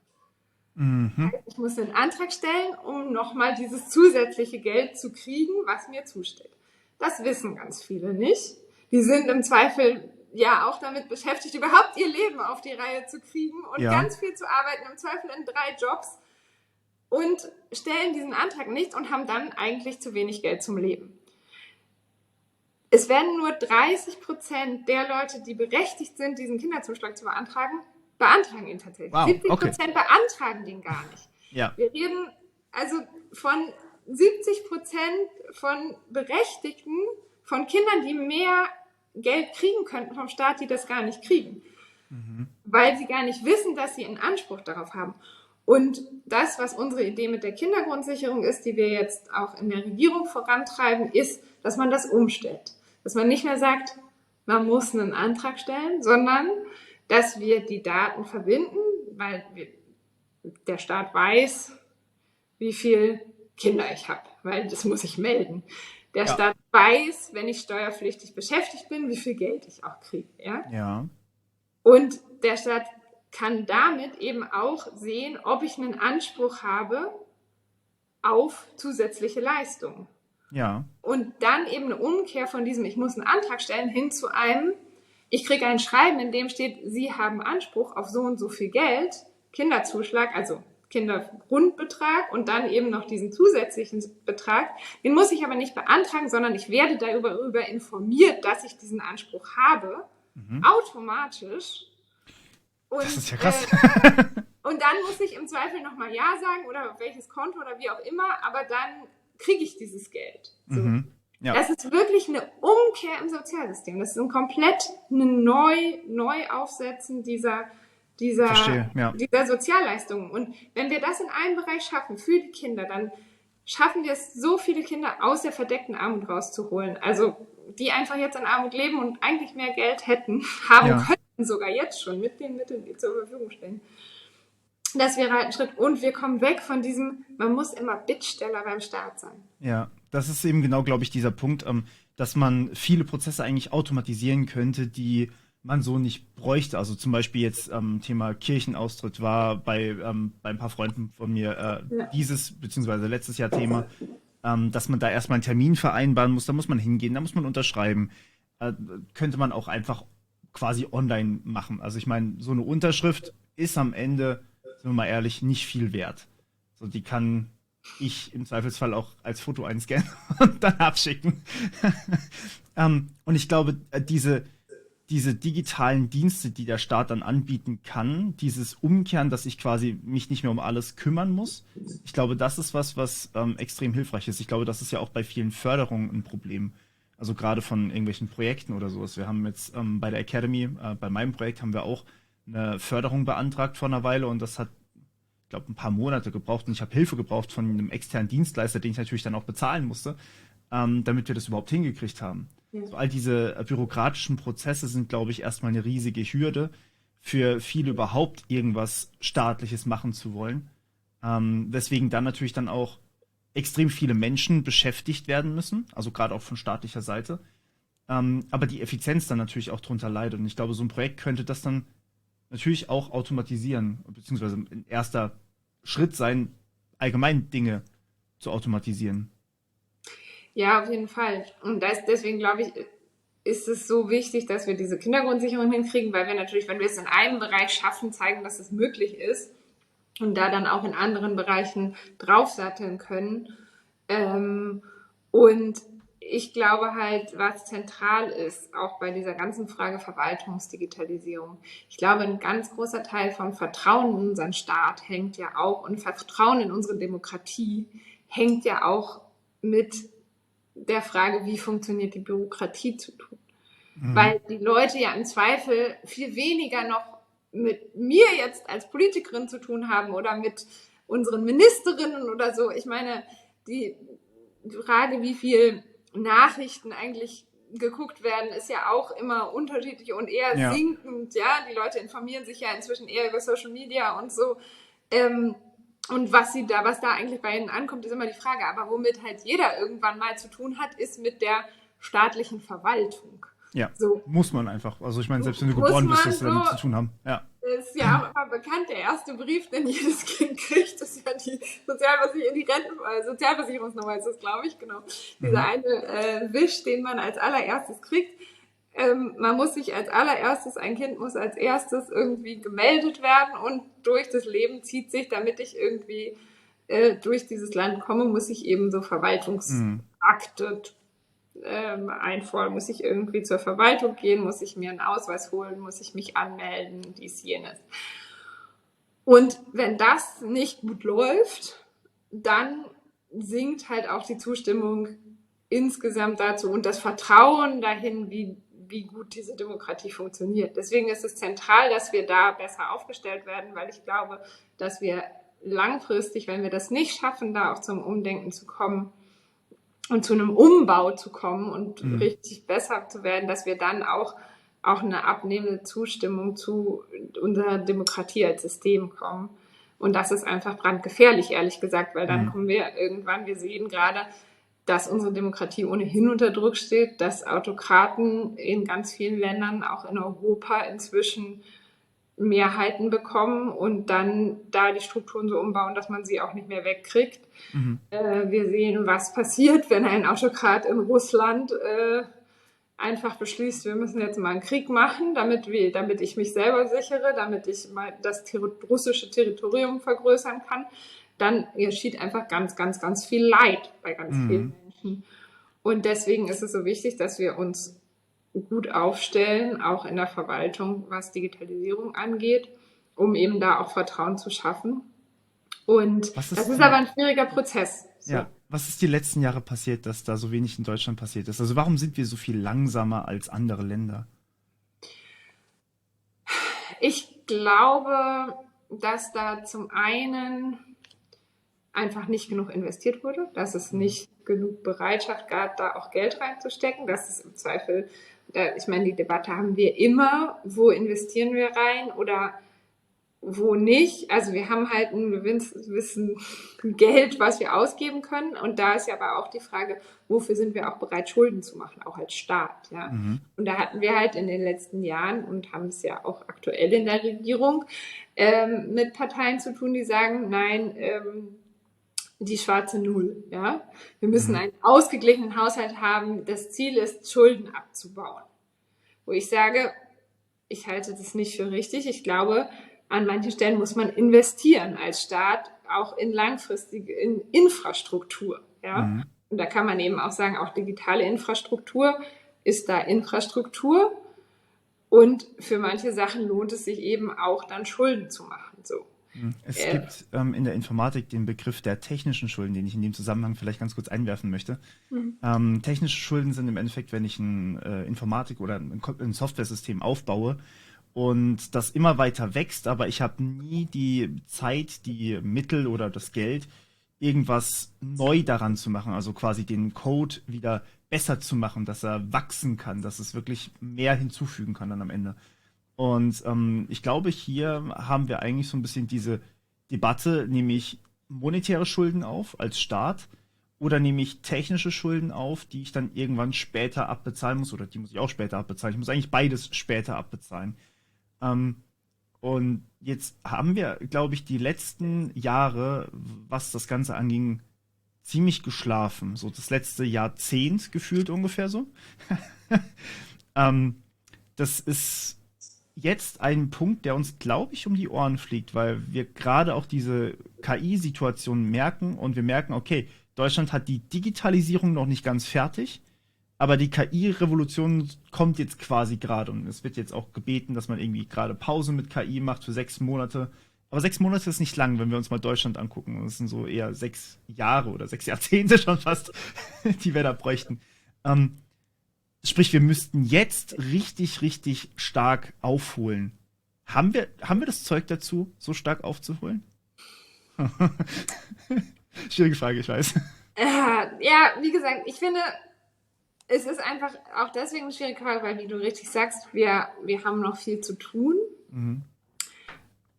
Mhm. Ich muss einen Antrag stellen, um nochmal dieses zusätzliche Geld zu kriegen, was mir zusteht. Das wissen ganz viele nicht. Die sind im Zweifel ja auch damit beschäftigt, überhaupt ihr Leben auf die Reihe zu kriegen und Ja. ganz viel zu arbeiten, im Zweifel in 3 Jobs und stellen diesen Antrag nicht und haben dann eigentlich zu wenig Geld zum Leben. Es werden nur 30% der Leute, die berechtigt sind, diesen Kinderzuschlag zu beantragen ihn tatsächlich. Wow. Okay. 70% beantragen den gar nicht. Ja. Wir reden also von 70% von Berechtigten, von Kindern, die mehr Geld kriegen könnten vom Staat, die das gar nicht kriegen, Mhm. weil sie gar nicht wissen, dass sie einen Anspruch darauf haben. Und das, was unsere Idee mit der Kindergrundsicherung ist, die wir jetzt auch in der Regierung vorantreiben, ist, dass man das umstellt. Dass man nicht mehr sagt, man muss einen Antrag stellen, sondern dass wir die Daten verbinden, weil der Staat weiß, wie viele Kinder ich habe, weil das muss ich melden. Der Ja. Staat weiß, wenn ich steuerpflichtig beschäftigt bin, wie viel Geld ich auch kriege. Ja? Ja. Und der Staat kann damit eben auch sehen, ob ich einen Anspruch habe auf zusätzliche Leistungen. Ja. Und dann eben eine Umkehr von diesem, ich muss einen Antrag stellen, hin zu einem, ich kriege ein Schreiben, in dem steht, Sie haben Anspruch auf so und so viel Geld, Kinderzuschlag, also Kindergrundbetrag und dann eben noch diesen zusätzlichen Betrag. Den muss ich aber nicht beantragen, sondern ich werde darüber informiert, dass ich diesen Anspruch habe, Mhm. automatisch. Und, Das ist ja krass. und dann muss ich im Zweifel nochmal Ja sagen oder auf welches Konto oder wie auch immer, aber dann kriege ich dieses Geld. So. Mhm. Ja. Das ist wirklich eine Umkehr im Sozialsystem. Das ist ein komplett Neuaufsetzen Verstehe. Ja. dieser Sozialleistungen. Und wenn wir das in einem Bereich schaffen, für die Kinder, dann schaffen wir es, so viele Kinder aus der verdeckten Armut rauszuholen. Also die einfach jetzt in Armut leben und eigentlich mehr Geld haben Ja. können, sogar jetzt schon mit den Mitteln, die zur Verfügung stehen. Das wäre halt ein Schritt. Und wir kommen weg von diesem, man muss immer Bittsteller beim Staat sein. Ja, das ist eben genau, glaube ich, dieser Punkt, dass man viele Prozesse eigentlich automatisieren könnte, die man so nicht bräuchte. Also zum Beispiel jetzt Thema Kirchenaustritt war bei ein paar Freunden von mir Ja. dieses beziehungsweise letztes Jahr Thema, dass man da erstmal einen Termin vereinbaren muss, da muss man hingehen, da muss man unterschreiben. Äh, Könnte man auch einfach quasi online machen. Also ich meine, so eine Unterschrift ist am Ende, sind wir mal ehrlich, nicht viel wert. So, die kann ich im Zweifelsfall auch als Foto einscannen und dann abschicken. Und ich glaube, diese digitalen Dienste, die der Staat dann anbieten kann, dieses Umkehren, dass ich quasi mich nicht mehr um alles kümmern muss, ich glaube, das ist was extrem hilfreich ist. Ich glaube, das ist ja auch bei vielen Förderungen ein Problem. Also gerade von irgendwelchen Projekten oder sowas. Wir haben jetzt bei der Academy, bei meinem Projekt, haben wir auch eine Förderung beantragt vor einer Weile und das hat, ich glaube, ein paar Monate gebraucht und ich habe Hilfe gebraucht von einem externen Dienstleister, den ich natürlich dann auch bezahlen musste, damit wir das überhaupt hingekriegt haben. Ja. So all diese bürokratischen Prozesse sind, glaube ich, erstmal eine riesige Hürde für viele überhaupt irgendwas Staatliches machen zu wollen. Weswegen dann natürlich dann auch extrem viele Menschen beschäftigt werden müssen, also gerade auch von staatlicher Seite. Aber die Effizienz dann natürlich auch drunter leidet. Und ich glaube, so ein Projekt könnte das dann natürlich auch automatisieren, beziehungsweise ein erster Schritt sein, allgemein Dinge zu automatisieren. Ja, auf jeden Fall. Und deswegen glaube ich, ist es so wichtig, dass wir diese Kindergrundsicherung hinkriegen, weil wir natürlich, wenn wir es in einem Bereich schaffen, zeigen, dass es möglich ist und da dann auch in anderen Bereichen draufsatteln können. Ähm, und ich glaube halt, was zentral ist, auch bei dieser ganzen Frage Verwaltungsdigitalisierung. Ich glaube, ein ganz großer Teil vom Vertrauen in unseren Staat hängt ja auch und Vertrauen in unsere Demokratie hängt ja auch mit der Frage, wie funktioniert die Bürokratie zu tun. Mhm. Weil die Leute ja im Zweifel viel weniger noch mit mir jetzt als Politikerin zu tun haben oder mit unseren Ministerinnen oder so. Ich meine, die Frage, wie viel Nachrichten eigentlich geguckt werden, ist ja auch immer unterschiedlich und eher Ja. sinkend. Ja, die Leute informieren sich ja inzwischen eher über Social Media und so. Ähm, und was da eigentlich bei ihnen ankommt, ist immer die Frage. Aber womit halt jeder irgendwann mal zu tun hat, ist mit der staatlichen Verwaltung. Ja, So muss man einfach. Also ich meine, selbst wenn du muss geboren bist, man wirst du so, damit zu tun haben. Ja. ist ja auch immer bekannt, der erste Brief, den jedes Kind kriegt, ist ja die Sozialversicherungsnummer ist das, glaube ich, genau. Dieser Mhm. eine Wisch, den man als allererstes kriegt. Man muss sich als allererstes, ein Kind muss als erstes irgendwie gemeldet werden und durch das Leben zieht sich, damit ich irgendwie durch dieses Land komme, muss ich eben so Mhm. Verwaltungsakte einfordern, muss ich irgendwie zur Verwaltung gehen, muss ich mir einen Ausweis holen, muss ich mich anmelden, dies, jenes. Und wenn das nicht gut läuft, dann sinkt halt auch die Zustimmung insgesamt dazu und das Vertrauen dahin, wie gut diese Demokratie funktioniert. Deswegen ist es zentral, dass wir da besser aufgestellt werden, weil ich glaube, dass wir langfristig, wenn wir das nicht schaffen, da auch zum Umdenken zu kommen und zu einem Umbau zu kommen und Mhm. richtig besser zu werden, dass wir dann auch eine abnehmende Zustimmung zu unserer Demokratie als System kommen. Und das ist einfach brandgefährlich, ehrlich gesagt, weil dann Mhm. kommen wir irgendwann, wir sehen gerade, dass unsere Demokratie ohnehin unter Druck steht, dass Autokraten in ganz vielen Ländern, auch in Europa, inzwischen Mehrheiten bekommen und dann da die Strukturen so umbauen, dass man sie auch nicht mehr wegkriegt. Mhm. Wir sehen, was passiert, wenn ein Autokrat in Russland einfach beschließt, wir müssen jetzt mal einen Krieg machen, damit ich mich selber sichere, damit ich mal das russische Territorium vergrößern kann. Dann geschieht einfach ganz, ganz, ganz viel Leid bei ganz vielen Mhm. Menschen. Und deswegen ist es so wichtig, dass wir uns gut aufstellen, auch in der Verwaltung, was Digitalisierung angeht, um eben da auch Vertrauen zu schaffen. Und Was das ist ist aber die, ein schwieriger Prozess. So. ja, was ist die letzten Jahre passiert, dass da so wenig in Deutschland passiert ist? Also warum sind wir so viel langsamer als andere Länder? Ich glaube, dass da zum einen einfach nicht genug investiert wurde, dass es Mhm. nicht genug Bereitschaft gab, da auch Geld reinzustecken. Das ist im Zweifel, ich meine, die Debatte haben wir immer, wo investieren wir rein oder wo nicht. Also wir haben halt ein gewisses Geld, was wir ausgeben können. Und da ist ja aber auch die Frage, wofür sind wir auch bereit, Schulden zu machen, auch als Staat. Ja? Und da hatten wir halt in den letzten Jahren und haben es ja auch aktuell in der Regierung mit Parteien zu tun, die sagen, nein, die schwarze Null. Ja? Wir müssen einen ausgeglichenen Haushalt haben. Das Ziel ist, Schulden abzubauen. Wo ich sage, ich halte das nicht für richtig. Ich glaube, an manchen Stellen muss man investieren als Staat, auch in langfristige in Infrastruktur. Ja? Und da kann man eben auch sagen, auch digitale Infrastruktur ist da Infrastruktur. Und für manche Sachen lohnt es sich eben auch dann Schulden zu machen. So. Es gibt in der Informatik den Begriff der technischen Schulden, den ich in dem Zusammenhang vielleicht ganz kurz einwerfen möchte. Technische Schulden sind im Endeffekt, wenn ich ein Informatik- oder ein Softwaresystem aufbaue und das immer weiter wächst, aber ich habe nie die Zeit, die Mittel oder das Geld, irgendwas neu daran zu machen, also quasi den Code wieder besser zu machen, dass er wachsen kann, dass es wirklich mehr hinzufügen kann dann am Ende. Und ich glaube, hier haben wir eigentlich so ein bisschen diese Debatte, nehme ich monetäre Schulden auf als Staat oder nehme ich technische Schulden auf, die ich dann irgendwann später abbezahlen muss oder die muss ich auch später abbezahlen. Ich muss eigentlich beides später abbezahlen. Und jetzt haben wir, glaube ich, die letzten Jahre, was das Ganze anging, ziemlich geschlafen. So das letzte Jahrzehnt gefühlt ungefähr so. Das ist jetzt ein Punkt, der uns, glaube ich, um die Ohren fliegt, weil wir gerade auch diese KI-Situation merken und wir merken, okay, Deutschland hat die Digitalisierung noch nicht ganz fertig, aber die KI-Revolution kommt jetzt quasi gerade und es wird jetzt auch gebeten, dass man irgendwie gerade Pause mit KI macht für 6 Monate. Aber 6 Monate ist nicht lang, wenn wir uns mal Deutschland angucken. Das sind so eher 6 Jahre oder 6 Jahrzehnte schon fast, die wir da bräuchten. Sprich, wir müssten jetzt richtig, richtig stark aufholen. Haben wir das Zeug dazu, so stark aufzuholen? Schwierige Frage, ich weiß. Ja, wie gesagt, ich finde, es ist einfach auch deswegen eine schwierige Frage, weil, wie du richtig sagst, wir haben noch viel zu tun.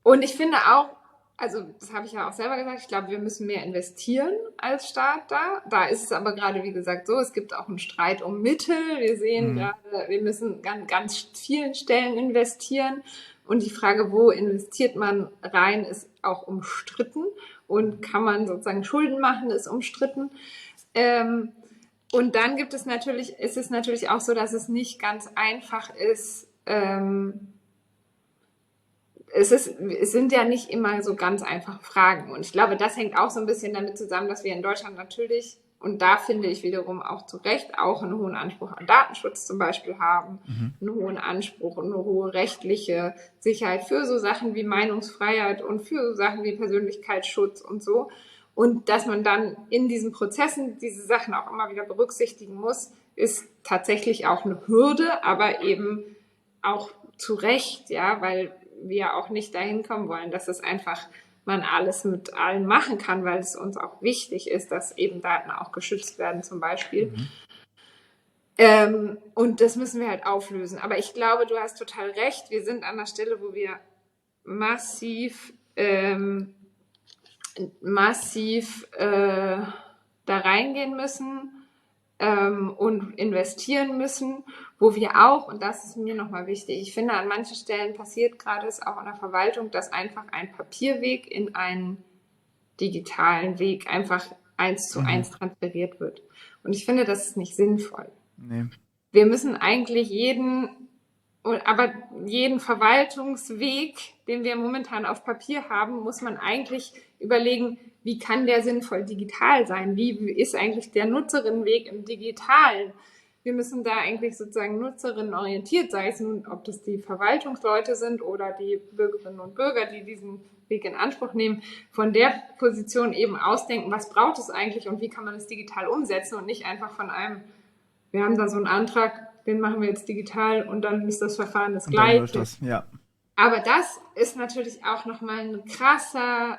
Und ich finde auch, also das habe ich ja auch selber gesagt, ich glaube, wir müssen mehr investieren als Staat da. Da ist es aber gerade, wie gesagt, so, es gibt auch einen Streit um Mittel. Wir sehen gerade, wir müssen an ganz vielen Stellen investieren. Und die Frage, wo investiert man rein, ist auch umstritten. Und kann man sozusagen Schulden machen, ist umstritten. Und dann ist es natürlich auch so, dass es nicht ganz einfach ist, es sind ja nicht immer so ganz einfache Fragen. Und ich glaube, das hängt auch so ein bisschen damit zusammen, dass wir in Deutschland natürlich, und da finde ich wiederum auch zu Recht, auch einen hohen Anspruch an Datenschutz zum Beispiel haben, einen hohen Anspruch und eine hohe rechtliche Sicherheit für so Sachen wie Meinungsfreiheit und für so Sachen wie Persönlichkeitsschutz und so. Und dass man dann in diesen Prozessen diese Sachen auch immer wieder berücksichtigen muss, ist tatsächlich auch eine Hürde, aber eben auch zu Recht, ja, weil wir auch nicht dahin kommen wollen, dass es einfach man alles mit allen machen kann, weil es uns auch wichtig ist, dass eben Daten auch geschützt werden zum Beispiel. Und das müssen wir halt auflösen. Aber ich glaube, du hast total recht. Wir sind an der Stelle, wo wir massiv da reingehen müssen und investieren müssen, wo wir auch, und das ist mir nochmal wichtig, ich finde, an manchen Stellen passiert gerade es auch in der Verwaltung, dass einfach ein Papierweg in einen digitalen Weg einfach 1:1 transferiert wird. Und ich finde, das ist nicht sinnvoll. Nee. Wir müssen eigentlich jeden Verwaltungsweg, den wir momentan auf Papier haben, muss man eigentlich überlegen, wie kann der sinnvoll digital sein? Wie ist eigentlich der Nutzerinnenweg im Digitalen? Wir müssen da eigentlich sozusagen nutzerinnenorientiert, sei es nun, ob das die Verwaltungsleute sind oder die Bürgerinnen und Bürger, die diesen Weg in Anspruch nehmen, von der Position eben ausdenken, was braucht es eigentlich und wie kann man es digital umsetzen und nicht einfach von einem, wir haben da so einen Antrag, den machen wir jetzt digital und dann ist das Verfahren das gleiche. Ja. Aber das ist natürlich auch nochmal eine krasse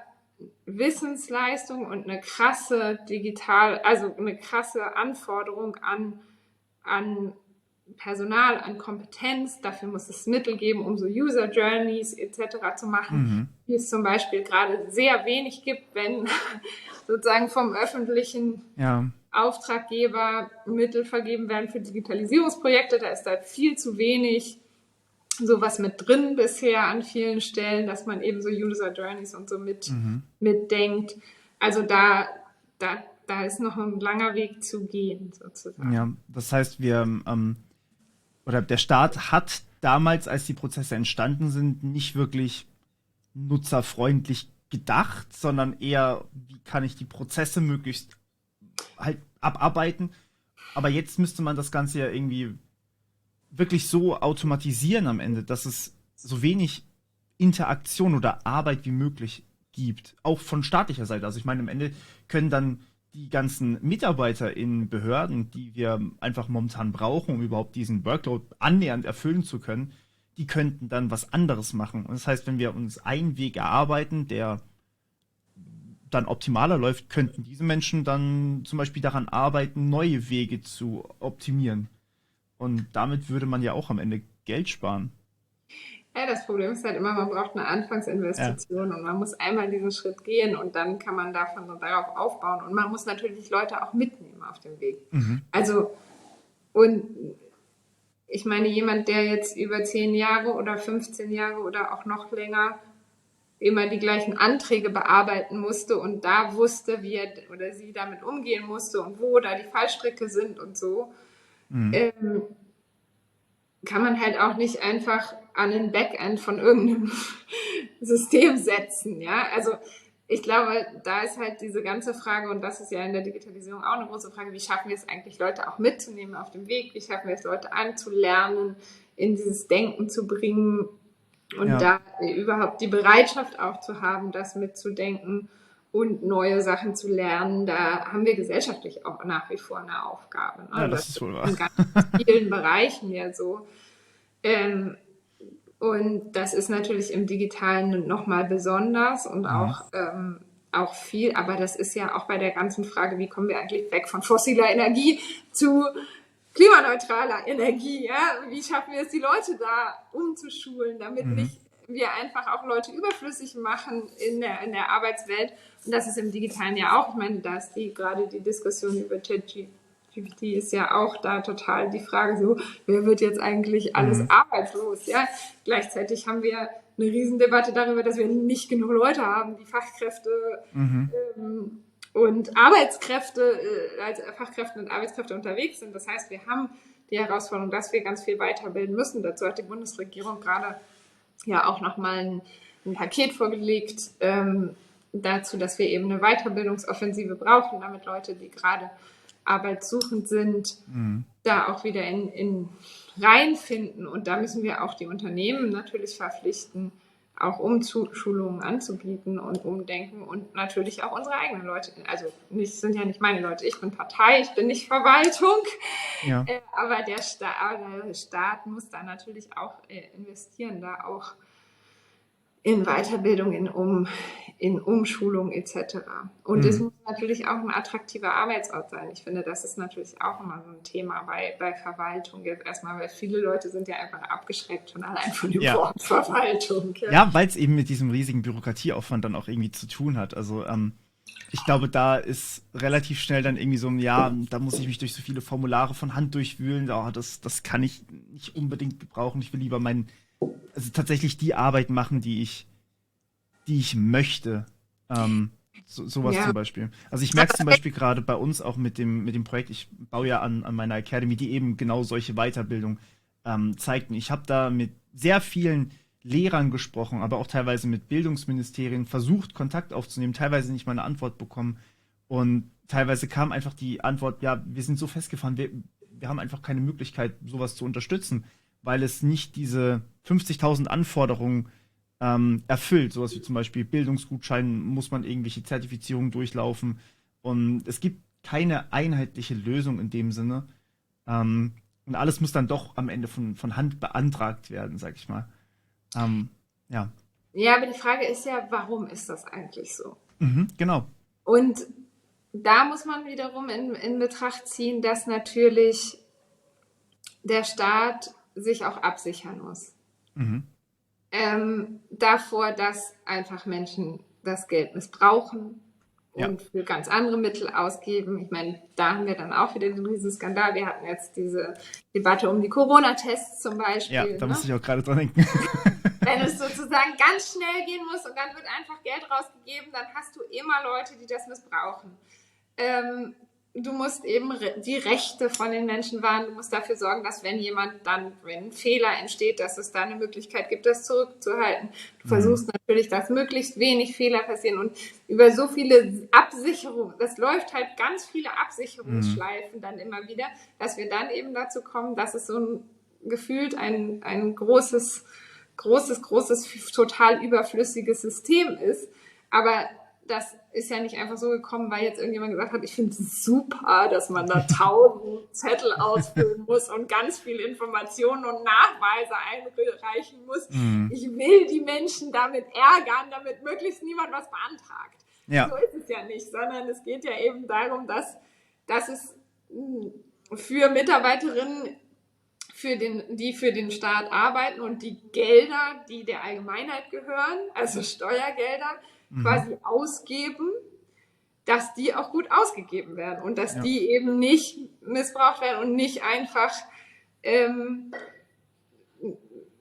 Wissensleistung und eine krasse also eine krasse Anforderung an Personal, an Kompetenz. Dafür muss es Mittel geben, um so User Journeys etc. zu machen. wie es zum Beispiel gerade sehr wenig gibt, wenn sozusagen vom öffentlichen Auftraggeber Mittel vergeben werden für Digitalisierungsprojekte. Da ist da viel zu wenig sowas mit drin bisher an vielen Stellen, dass man eben so User Journeys und so mitdenkt. Also da ist noch ein langer Weg zu gehen, sozusagen. Ja, das heißt, oder der Staat hat damals, als die Prozesse entstanden sind, nicht wirklich nutzerfreundlich gedacht, sondern eher, wie kann ich die Prozesse möglichst halt abarbeiten. Aber jetzt müsste man das Ganze ja irgendwie wirklich so automatisieren am Ende, dass es so wenig Interaktion oder Arbeit wie möglich gibt. Auch von staatlicher Seite. Also ich meine, am Ende können dann die ganzen Mitarbeiter in Behörden, die wir einfach momentan brauchen, um überhaupt diesen Workload annähernd erfüllen zu können, die könnten dann was anderes machen. Und das heißt, wenn wir uns einen Weg erarbeiten, der dann optimaler läuft, könnten diese Menschen dann zum Beispiel daran arbeiten, neue Wege zu optimieren. Und damit würde man ja auch am Ende Geld sparen. Ja, das Problem ist halt immer, man braucht eine Anfangsinvestition und man muss einmal diesen Schritt gehen und dann kann man davon darauf aufbauen. Und man muss natürlich Leute auch mitnehmen auf dem Weg. Also, und ich meine, jemand, der jetzt über 10 Jahre oder 15 Jahre oder auch noch länger immer die gleichen Anträge bearbeiten musste und da wusste, wie er oder sie damit umgehen musste und wo da die Fallstricke sind und so, kann man halt auch nicht einfach an den Backend von irgendeinem System setzen, ja. Also ich glaube, da ist halt diese ganze Frage, und das ist ja in der Digitalisierung auch eine große Frage, wie schaffen wir es eigentlich, Leute auch mitzunehmen auf dem Weg, wie schaffen wir es, Leute anzulernen, in dieses Denken zu bringen und da überhaupt die Bereitschaft auch zu haben, das mitzudenken und neue Sachen zu lernen. Da haben wir gesellschaftlich auch nach wie vor eine Aufgabe. Ne? Ja, das ist wohl wahr. In ganz vielen Bereichen ja so. Und das ist natürlich im Digitalen nochmal besonders und auch viel, aber das ist ja auch bei der ganzen Frage, wie kommen wir eigentlich weg von fossiler Energie zu klimaneutraler Energie, ja? Wie schaffen wir es, die Leute da umzuschulen, damit nicht wir einfach auch Leute überflüssig machen in der Arbeitswelt. Und das ist im Digitalen ja auch, ich meine, da ist gerade die Diskussion über ChatGPT ist ja auch da total die Frage so, wer wird jetzt eigentlich alles arbeitslos, ja? Gleichzeitig haben wir eine Riesendebatte darüber, dass wir nicht genug Leute haben, die Fachkräfte und Arbeitskräfte, als Fachkräfte und Arbeitskräfte unterwegs sind. Das heißt, wir haben die Herausforderung, dass wir ganz viel weiterbilden müssen. Dazu hat die Bundesregierung gerade ja auch nochmal ein Paket vorgelegt, dazu, dass wir eben eine Weiterbildungsoffensive brauchen, damit Leute, die gerade arbeitssuchend sind, da auch wieder in reinfinden. Und da müssen wir auch die Unternehmen natürlich verpflichten, auch Umschulungen anzubieten und umdenken und natürlich auch unsere eigenen Leute. Also sind ja nicht meine Leute, ich bin Partei, ich bin nicht Verwaltung, aber der Staat muss da natürlich auch investieren, da auch in Weiterbildung, in Umschulung etc. Und es muss natürlich auch ein attraktiver Arbeitsort sein. Ich finde, das ist natürlich auch immer so ein Thema bei Verwaltung jetzt erstmal, weil viele Leute sind ja einfach abgeschreckt schon allein von dem Wort Verwaltung. Ja, weil es eben mit diesem riesigen Bürokratieaufwand dann auch irgendwie zu tun hat. Also ich glaube, da ist relativ schnell dann irgendwie so da muss ich mich durch so viele Formulare von Hand durchwühlen. Das kann ich nicht unbedingt gebrauchen. Ich will lieber also tatsächlich die Arbeit machen, die ich möchte. Sowas zum Beispiel. Also ich merke es zum Beispiel gerade bei uns auch mit dem Projekt, ich baue ja an meiner Academy, die eben genau solche Weiterbildung zeigt. Und ich habe da mit sehr vielen Lehrern gesprochen, aber auch teilweise mit Bildungsministerien versucht, Kontakt aufzunehmen, teilweise nicht mal eine Antwort bekommen. Und teilweise kam einfach die Antwort, ja, wir sind so festgefahren, wir haben einfach keine Möglichkeit, sowas zu unterstützen, weil es nicht diese 50.000 Anforderungen erfüllt. Sowas wie zum Beispiel Bildungsgutschein, muss man irgendwelche Zertifizierungen durchlaufen. Und es gibt keine einheitliche Lösung in dem Sinne. Und alles muss dann doch am Ende von Hand beantragt werden, sag ich mal. Ja. Ja, aber die Frage ist ja, warum ist das eigentlich so? Genau. Und da muss man wiederum in Betracht ziehen, dass natürlich der Staat sich auch absichern muss. davor, dass einfach Menschen das Geld missbrauchen Ja, und für ganz andere Mittel ausgeben. Ich meine, da haben wir dann auch wieder den riesen Skandal. Wir hatten jetzt diese Debatte um die Corona-Tests zum ja, Beispiel. da Ne? musste ich auch gerade dran denken. Wenn es sozusagen ganz schnell gehen muss und dann wird einfach Geld rausgegeben, dann hast du immer Leute, die das missbrauchen. Du musst eben die Rechte von den Menschen wahren. Du musst dafür sorgen, dass wenn ein Fehler entsteht, dass es da eine Möglichkeit gibt, das zurückzuhalten. Du Mhm. versuchst natürlich, dass möglichst wenig Fehler passieren und über so viele Absicherungen, das läuft halt ganz viele Mhm. Absicherungsschleifen dann immer wieder, dass wir dann eben dazu kommen, dass es so gefühlt ein großes, total überflüssiges System ist. Aber das ist ja nicht einfach so gekommen, weil jetzt irgendjemand gesagt hat, ich finde es super, dass man da 1000 Zettel ausfüllen muss und ganz viele Informationen und Nachweise einreichen muss. Mhm. Ich will die Menschen damit ärgern, damit möglichst niemand was beantragt. So Ja, ist es ja nicht, sondern es geht ja eben darum, dass es für Mitarbeiterinnen die für den Staat arbeiten und die Gelder, die der Allgemeinheit gehören, also Steuergelder, mhm. quasi ausgeben, dass die auch gut ausgegeben werden und dass Ja, die eben nicht missbraucht werden und nicht einfach ähm,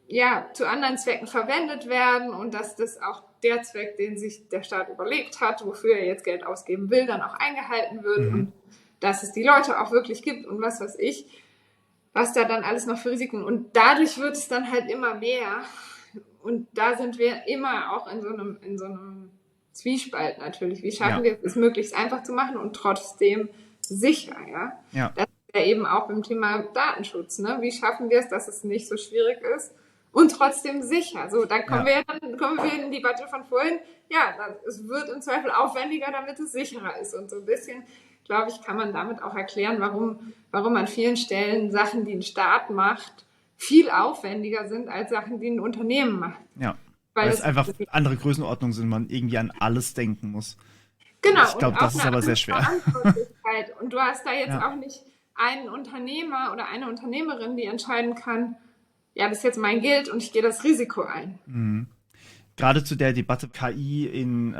ja, zu anderen Zwecken verwendet werden und dass das auch der Zweck, den sich der Staat überlegt hat, wofür er jetzt Geld ausgeben will, dann auch eingehalten wird mhm. und dass es die Leute auch wirklich gibt und was weiß ich, was da dann alles noch für Risiken. Und dadurch wird es dann halt immer mehr. Und da sind wir immer auch in so einem Zwiespalt natürlich. Wie schaffen Ja, wir es, möglichst einfach zu machen und trotzdem sicher, ja? ja, Das ist ja eben auch beim Thema Datenschutz, ne? Wie schaffen wir es, dass es nicht so schwierig ist und trotzdem sicher? So, ja. dann kommen wir in die Debatte von vorhin. Ja, es wird im Zweifel aufwendiger, damit es sicherer ist. Und so ein bisschen, glaube ich, kann man damit auch erklären, warum an vielen Stellen Sachen, die ein Staat macht, viel aufwendiger sind als Sachen, die ein Unternehmen macht. Ja. Weil Weil es es, einfach andere Größenordnungen sind, man irgendwie an alles denken muss. genau, Ich und glaube, auch das ist eine aber sehr andere schwer. Verantwortlichkeit. Und du hast da jetzt Ja. auch nicht einen Unternehmer oder eine Unternehmerin, die entscheiden kann, ja, das ist jetzt mein Geld und ich gehe das Risiko ein. Mhm. Gerade zu der Debatte KI in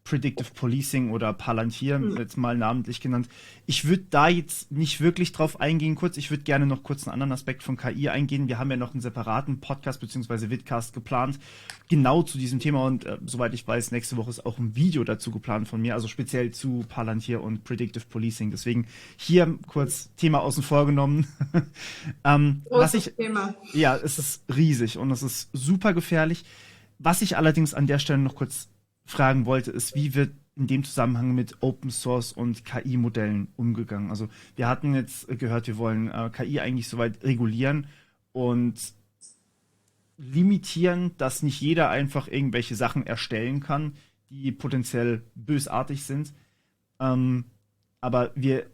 Predictive Policing oder Palantir, Hm. jetzt mal namentlich genannt. Ich würde da jetzt nicht wirklich drauf eingehen kurz. Ich würde gerne noch kurz einen anderen Aspekt von KI eingehen. Wir haben ja noch einen separaten Podcast bzw. Vidcast geplant, genau zu diesem Thema. Und soweit ich weiß, nächste Woche ist auch ein Video dazu geplant von mir, also speziell zu Palantir und Predictive Policing. Deswegen hier kurz Thema außen vor genommen. Was Großes ich, Thema. ja, es ist riesig und es ist super gefährlich. Was ich allerdings an der Stelle noch kurz fragen wollte, ist, wie wird in dem Zusammenhang mit Open Source und KI-Modellen umgegangen? Also wir hatten jetzt gehört, wir wollen KI eigentlich soweit regulieren und limitieren, dass nicht jeder einfach irgendwelche Sachen erstellen kann, die potenziell bösartig sind. Ähm, aber wir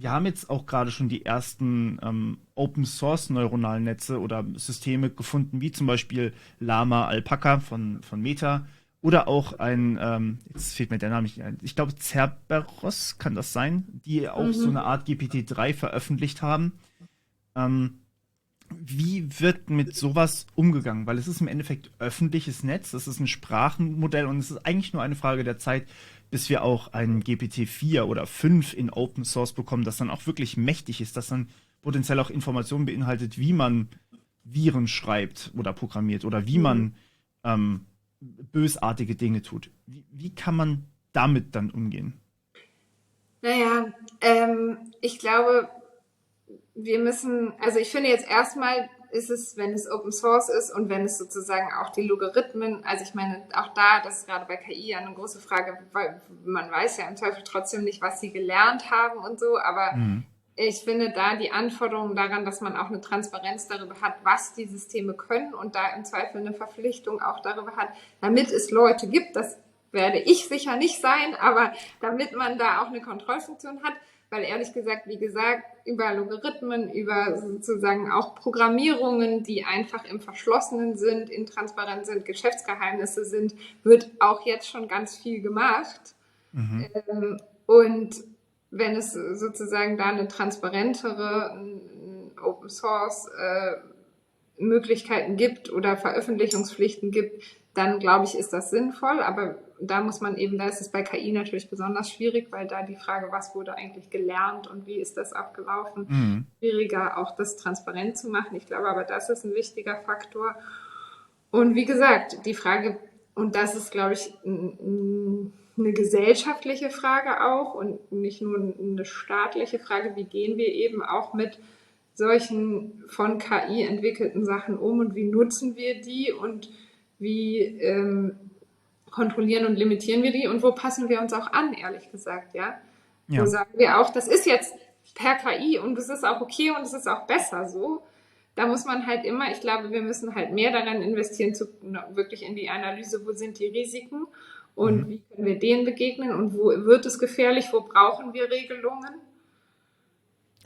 haben jetzt auch gerade schon die ersten Open Source neuronalen Netze oder Systeme gefunden, wie zum Beispiel Llama Alpaca von Meta oder auch jetzt fehlt mir der Name nicht ein, ich glaube Cerberus kann das sein, die auch so eine Mhm. Art GPT-3 veröffentlicht haben. Ähm, Wie wird mit sowas umgegangen? Weil es ist im Endeffekt öffentliches Netz, es ist ein Sprachenmodell und es ist eigentlich nur eine Frage der Zeit, bis wir auch ein GPT-4 oder 5 in Open Source bekommen, das dann auch wirklich mächtig ist, das dann potenziell auch Informationen beinhaltet, wie man Viren schreibt oder programmiert oder wie Mhm. man bösartige Dinge tut. Wie kann man damit dann umgehen? Naja, ich glaube, also ich finde jetzt erstmal ist es, wenn es Open Source ist und wenn es sozusagen auch die Logarithmen, also ich meine, auch da, das ist gerade bei KI ja eine große Frage, weil man weiß ja im Zweifel trotzdem nicht, was sie gelernt haben und so, aber Mhm. ich finde da die Anforderungen daran, dass man auch eine Transparenz darüber hat, was die Systeme können und da im Zweifel eine Verpflichtung auch darüber hat, damit es Leute gibt, das werde ich sicher nicht sein, aber damit man da auch eine Kontrollfunktion hat, weil ehrlich gesagt, wie gesagt, über Logarithmen, über sozusagen auch Programmierungen, die einfach im Verschlossenen sind, intransparent sind, Geschäftsgeheimnisse sind, wird auch jetzt schon ganz viel gemacht. Mhm. Und wenn es sozusagen da eine transparentere Open Source Möglichkeiten gibt oder Veröffentlichungspflichten gibt, dann glaube ich, ist das sinnvoll. Aber da muss man eben, da ist es bei KI natürlich besonders schwierig, weil da die Frage, was wurde eigentlich gelernt und wie ist das abgelaufen, Mhm. schwieriger auch das transparent zu machen. Ich glaube aber, das ist ein wichtiger Faktor. Und wie gesagt, die Frage, und das ist, glaube ich, eine gesellschaftliche Frage auch und nicht nur eine staatliche Frage, wie gehen wir eben auch mit solchen von KI entwickelten Sachen um und wie nutzen wir die und wie kontrollieren und limitieren wir die und wo passen wir uns auch an, ehrlich gesagt, ja. Wo Ja. sagen wir auch, das ist jetzt per KI und es ist auch okay und es ist auch besser so. Da muss man halt immer, ich glaube, wir müssen halt mehr daran investieren, wirklich in die Analyse, wo sind die Risiken und Mhm. wie können wir denen begegnen und wo wird es gefährlich, wo brauchen wir Regelungen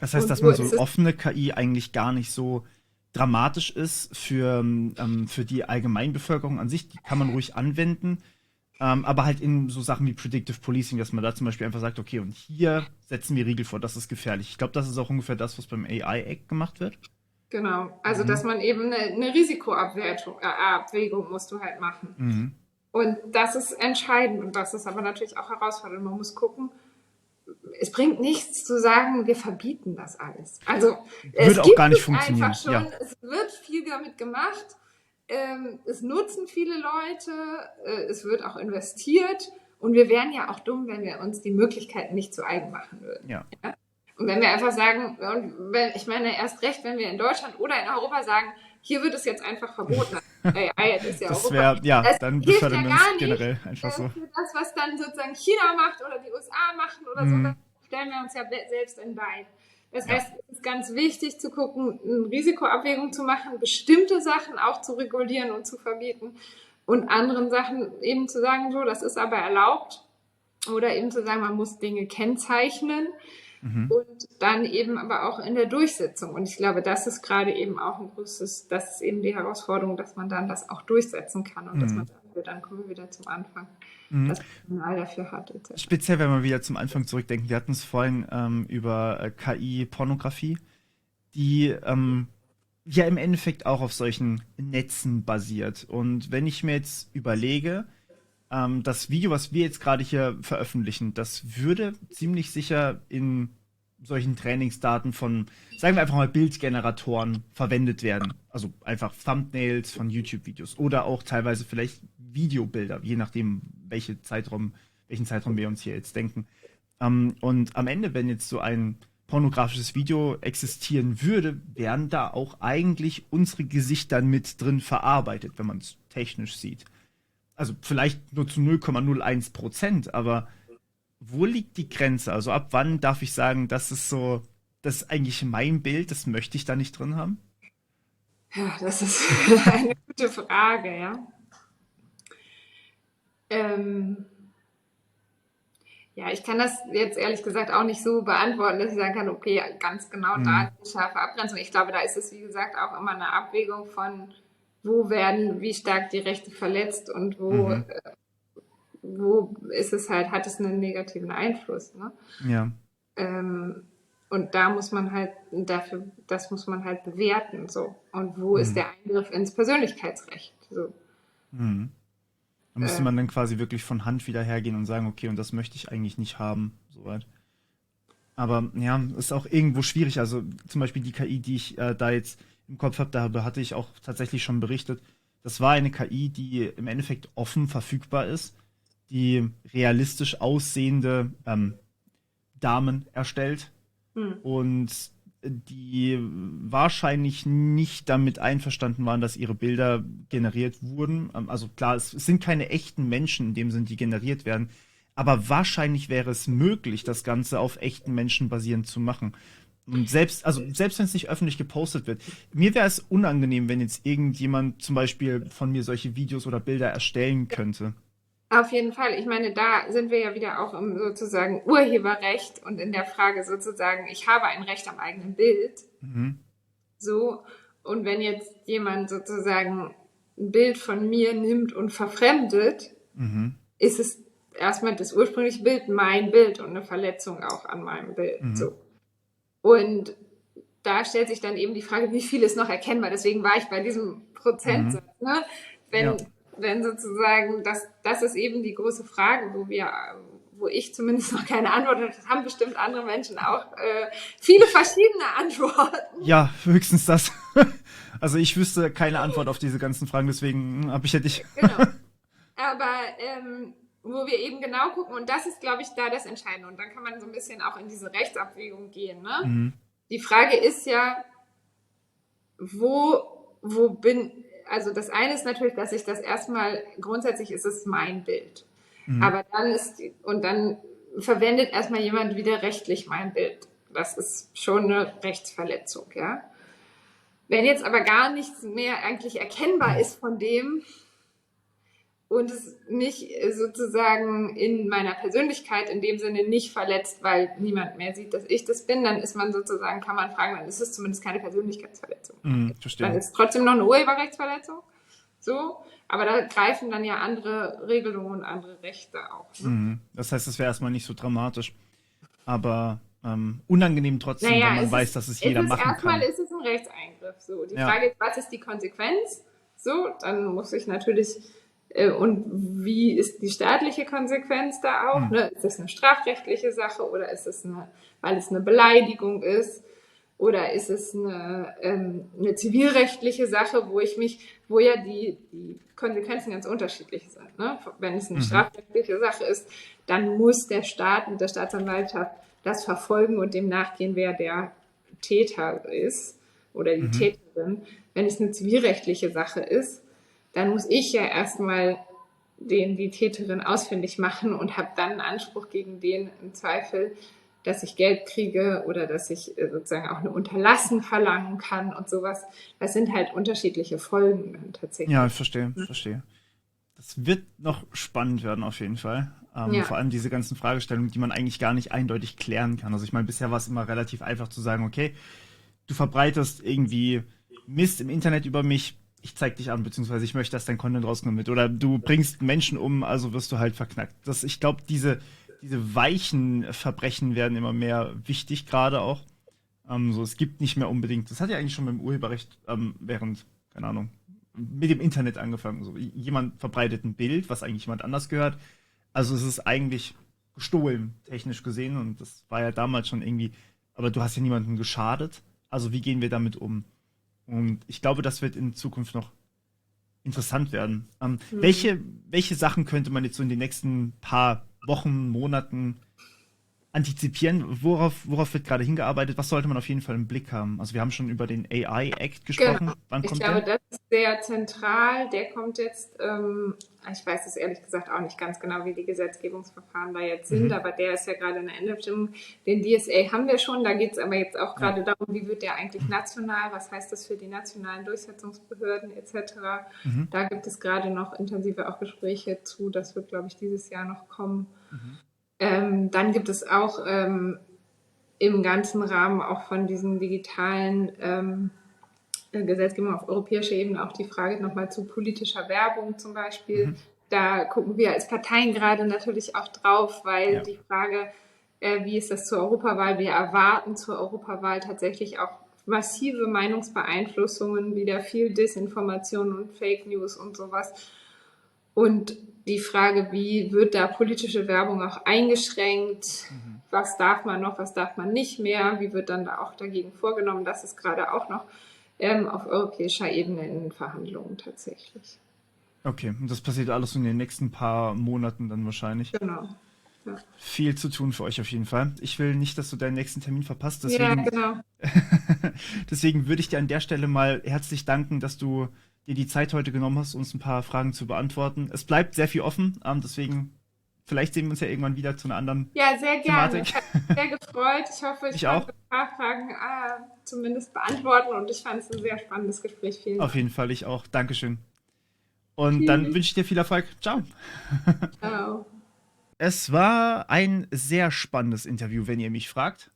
Das heißt, und dass wo man ist so es. offene KI eigentlich gar nicht so dramatisch ist für die Allgemeinbevölkerung an sich. Die kann man ruhig anwenden. Aber halt in so Sachen wie Predictive Policing, dass man da zum Beispiel einfach sagt, okay, und hier setzen wir Riegel vor, das ist gefährlich. Ich glaube, das ist auch ungefähr das, was beim AI-Act gemacht wird. Genau, also dass Mhm. man eben eine Risikoabwägung Abwägung musst du halt machen. Mhm. Und das ist entscheidend und das ist aber natürlich auch herausfordernd. Man muss gucken, es bringt nichts zu sagen, wir verbieten das alles. Also es Würde auch gibt gar nicht es einfach funktionieren. schon, Ja. es wird viel damit gemacht, es nutzen viele Leute, es wird auch investiert und wir wären ja auch dumm, wenn wir uns die Möglichkeiten nicht zu eigen machen würden. Ja. Ja? Und wenn wir einfach sagen, und wenn, ich meine erst recht, wenn wir in Deutschland oder in Europa sagen, hier wird es jetzt einfach verboten, das ist ja Das Europa, wäre, ja, das dann hilft ja befördern wir uns gar nicht generell einfach so. für das, was dann sozusagen China macht oder die USA machen oder so, das Mhm. stellen wir uns ja selbst in Bein. Das Ja. heißt, es ist ganz wichtig zu gucken, eine Risikoabwägung zu machen, bestimmte Sachen auch zu regulieren und zu verbieten und anderen Sachen eben zu sagen, so, das ist aber erlaubt. Oder eben zu sagen, man muss Dinge kennzeichnen Mhm. und dann eben aber auch in der Durchsetzung. Und ich glaube, das ist gerade eben auch ein großes, das ist eben die Herausforderung, dass man dann das auch durchsetzen kann und dass man Mhm. dafür, dann kommen wir wieder zum Anfang, Mhm. das Personal dafür hat, etc. Speziell, wenn wir wieder zum Anfang zurückdenken, wir hatten es vorhin über KI-Pornografie, die ja im Endeffekt auch auf solchen Netzen basiert. Und wenn ich mir jetzt überlege, das Video, was wir jetzt gerade hier veröffentlichen, das würde ziemlich sicher in solchen Trainingsdaten von, sagen wir einfach mal, Bildgeneratoren verwendet werden. Also einfach Thumbnails von YouTube-Videos oder auch teilweise vielleicht Videobilder, je nachdem, welchen Zeitraum wir uns hier jetzt denken. Und am Ende, wenn jetzt so ein pornografisches Video existieren würde, wären da auch eigentlich unsere Gesichter mit drin verarbeitet, wenn man es technisch sieht. Also vielleicht nur zu 0,01%, aber wo liegt die Grenze? Also ab wann darf ich sagen, das ist eigentlich mein Bild, das möchte ich da nicht drin haben? Ja, das ist eine gute Frage, ja. Ähm, ja, ich kann das jetzt ehrlich gesagt auch nicht so beantworten, dass ich sagen kann, okay, ganz genau da Mhm. ist eine scharfe Abgrenzung. Ich glaube, da ist es, wie gesagt, auch immer eine Abwägung von, wie stark die Rechte verletzt und Mhm. wo ist es halt, hat es einen negativen Einfluss, ne? Ja. Ähm, und da muss man halt das muss man halt bewerten, so. Und wo ist Mhm. der Eingriff ins Persönlichkeitsrecht, so. Mhm. Da müsste Äh, man dann quasi wirklich von Hand wieder hergehen und sagen, okay, und das möchte ich eigentlich nicht haben, soweit. Aber ja, ist auch irgendwo schwierig. Also zum Beispiel die KI, die ich da jetzt im Kopf habe, da hatte ich auch tatsächlich schon berichtet. Das war eine KI, die im Endeffekt offen verfügbar ist, die realistisch aussehende Damen erstellt hm. und die wahrscheinlich nicht damit einverstanden waren, dass ihre Bilder generiert wurden. Also klar, es sind keine echten Menschen in dem Sinn, die generiert werden, aber wahrscheinlich wäre es möglich, das Ganze auf echten Menschen basierend zu machen. Und selbst wenn es nicht öffentlich gepostet wird, mir wäre es unangenehm, wenn jetzt irgendjemand zum Beispiel von mir solche Videos oder Bilder erstellen könnte. Auf jeden Fall. Ich meine, da sind wir ja wieder auch im sozusagen Urheberrecht und in der Frage sozusagen, ich habe ein Recht am eigenen Bild. Mhm. So. Und wenn jetzt jemand sozusagen ein Bild von mir nimmt und verfremdet, Mhm. ist es erstmal das ursprüngliche Bild mein Bild und eine Verletzung auch an meinem Bild. Mhm. So. Und da stellt sich dann eben die Frage, wie viel ist noch erkennbar. Deswegen war ich bei diesem Mhm. Prozentsatz. Ne? Ja. Wenn sozusagen, das ist eben die große Frage, wo ich zumindest noch keine Antwort habe. Das haben bestimmt andere Menschen auch viele verschiedene Antworten. Ja, höchstens das. Also ich wüsste keine Antwort auf diese ganzen Fragen, deswegen hätte ich. Genau. Aber wo wir eben genau gucken, und das ist, glaube ich, da das Entscheidende. Und dann kann man so ein bisschen auch in diese Rechtsabwägung gehen. Ne? Mhm. Die Frage ist ja, wo bin, also das eine ist natürlich, dass ich das erstmal, grundsätzlich ist es mein Bild. Mhm. Aber dann verwendet erstmal jemand widerrechtlich mein Bild. Das ist schon eine Rechtsverletzung, ja. Wenn jetzt aber gar nichts mehr eigentlich erkennbar ist von dem und es mich sozusagen in meiner Persönlichkeit in dem Sinne nicht verletzt, weil niemand mehr sieht, dass ich das bin, dann ist man sozusagen, kann man fragen, dann ist es zumindest keine Persönlichkeitsverletzung. Mhm. Dann Verstehe. ist es trotzdem noch eine Urheberrechtsverletzung. So, aber da greifen dann ja andere Regelungen und andere Rechte auch. Ne? Mhm. Das heißt, es wäre erstmal nicht so dramatisch, aber unangenehm trotzdem, wenn Naja, man weiß, dass es jeder machen erstmal kann. ist es ein Rechtseingriff. So, die Ja. Frage ist, was ist die Konsequenz? So, dann muss ich natürlich und wie ist die staatliche Konsequenz da auch? Mhm. Ne? Ist das eine strafrechtliche Sache oder ist es weil es eine Beleidigung ist? Oder ist es eine zivilrechtliche Sache, wo ja die Konsequenzen ganz unterschiedlich sind. Ne? Wenn es eine Mhm. strafrechtliche Sache ist, dann muss der Staat mit der Staatsanwaltschaft das verfolgen und dem nachgehen, wer der Täter ist oder die Mhm. Täterin. Wenn es eine zivilrechtliche Sache ist, dann muss ich ja erstmal die Täterin ausfindig machen und habe dann einen Anspruch gegen den im Zweifel, dass ich Geld kriege oder dass ich sozusagen auch eine Unterlassen verlangen kann und sowas. Das sind halt unterschiedliche Folgen dann Ja, tatsächlich. ich verstehe, verstehe. Das wird noch spannend werden auf jeden Fall. Ja, Vor allem diese ganzen Fragestellungen, die man eigentlich gar nicht eindeutig klären kann. Also ich meine, bisher war es immer relativ einfach zu sagen, okay, du verbreitest irgendwie Mist im Internet über mich, ich zeig dich an, beziehungsweise ich möchte, dass dein Content rauskommt mit. Oder du bringst Menschen um, also wirst du halt verknackt. Ich glaube, diese weichen Verbrechen werden immer mehr wichtig, gerade auch. Es gibt nicht mehr unbedingt, das hat ja eigentlich schon mit dem Urheberrecht während, keine Ahnung, mit dem Internet angefangen. So, jemand verbreitet ein Bild, was eigentlich jemand anders gehört. Also es ist eigentlich gestohlen, technisch gesehen. Und das war ja damals schon irgendwie, aber du hast ja niemandem geschadet. Also wie gehen wir damit um? Und ich glaube, das wird in Zukunft noch interessant werden. Welche Sachen könnte man jetzt so in den nächsten paar Wochen, Monaten antizipieren? Worauf wird gerade hingearbeitet? Was sollte man auf jeden Fall im Blick haben? Also wir haben schon über den AI Act genau. gesprochen. Wann Ich kommt glaube, der? das ist sehr zentral. Der kommt jetzt, ich weiß es ehrlich gesagt auch nicht ganz genau, wie die Gesetzgebungsverfahren da jetzt sind, Mhm. aber der ist ja gerade in der Endabstimmung. Den DSA haben wir schon, da geht es aber jetzt auch Ja. gerade darum, wie wird der eigentlich national, was heißt das für die nationalen Durchsetzungsbehörden etc. Mhm. Da gibt es gerade noch intensive auch Gespräche zu, das wird, glaube ich, dieses Jahr noch kommen. Mhm. Dann gibt es auch im ganzen Rahmen auch von diesen digitalen Gesetzgebung auf europäischer Ebene auch die Frage nochmal zu politischer Werbung zum Beispiel. Mhm. Da gucken wir als Parteien gerade natürlich auch drauf, weil Ja. die Frage, wie ist das zur Europawahl? Wir erwarten zur Europawahl tatsächlich auch massive Meinungsbeeinflussungen, wieder viel Desinformation und Fake News und sowas. Und die Frage, wie wird da politische Werbung auch eingeschränkt? Mhm. Was darf man noch, was darf man nicht mehr? Wie wird dann da auch dagegen vorgenommen? Das ist gerade auch noch auf europäischer Ebene in Verhandlungen tatsächlich. Okay, und das passiert alles in den nächsten paar Monaten dann wahrscheinlich. Genau. Ja, Viel zu tun für euch auf jeden Fall. Ich will nicht, dass du deinen nächsten Termin verpasst, ja deswegen, genau. deswegen würde ich dir an der Stelle mal herzlich danken, dass du dir die Zeit heute genommen hast, uns ein paar Fragen zu beantworten. Es bleibt sehr viel offen, deswegen vielleicht sehen wir uns ja irgendwann wieder zu einer anderen Ja, sehr gerne. Thematik. Es hat mich sehr gefreut. Ich hoffe, ich Ich konnte auch. ein paar Fragen zumindest beantworten und ich fand es ein sehr spannendes Gespräch. Vielen Auf Dank. jeden Fall, ich auch. Dankeschön. Und dann Tschüss. wünsche ich dir viel Erfolg. Ciao. Ciao. Es war ein sehr spannendes Interview, wenn ihr mich fragt.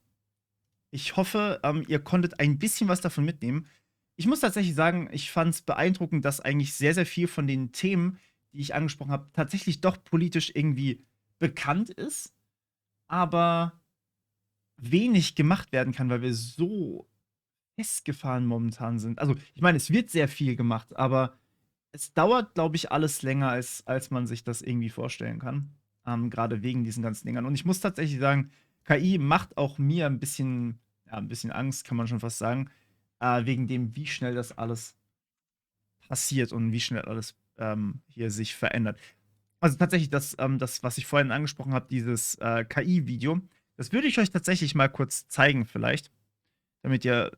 Ich hoffe, ihr konntet ein bisschen was davon mitnehmen. Ich muss tatsächlich sagen, ich fand es beeindruckend, dass eigentlich sehr, sehr viel von den Themen, die ich angesprochen habe, tatsächlich doch politisch irgendwie bekannt ist, aber wenig gemacht werden kann, weil wir so festgefahren momentan sind. Also, ich meine, es wird sehr viel gemacht, aber es dauert, glaube ich, alles länger, als man sich das irgendwie vorstellen kann. Gerade wegen diesen ganzen Dingern. Und ich muss tatsächlich sagen, KI macht auch mir ein bisschen, ja, ein bisschen Angst, kann man schon fast sagen, wegen dem, wie schnell das alles passiert und wie schnell alles hier sich verändert. Also tatsächlich, das, was ich vorhin angesprochen habe, dieses KI-Video, das würde ich euch tatsächlich mal kurz zeigen, vielleicht, damit ihr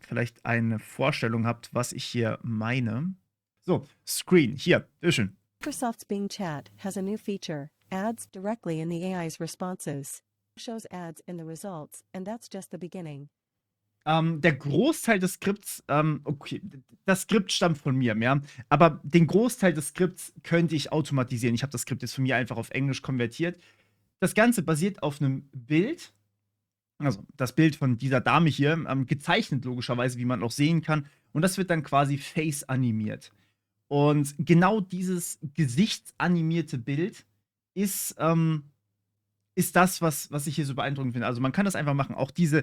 vielleicht eine Vorstellung habt, was ich hier meine. So, Screen, hier, bitteschön. Microsoft's Bing Chat has a new feature, ads directly in the AI's responses. Shows ads in the results, and that's just the beginning. Der Großteil des Skripts, okay, das Skript stammt von mir, ja, aber den Großteil des Skripts könnte ich automatisieren. Ich habe das Skript jetzt von mir einfach auf Englisch konvertiert. Das Ganze basiert auf einem Bild, also das Bild von dieser Dame hier, gezeichnet logischerweise, wie man auch sehen kann. Und das wird dann quasi face animiert. Und genau dieses gesichtsanimierte Bild ist, ist das, was ich hier so beeindruckend finde. Also man kann das einfach machen. Auch dieses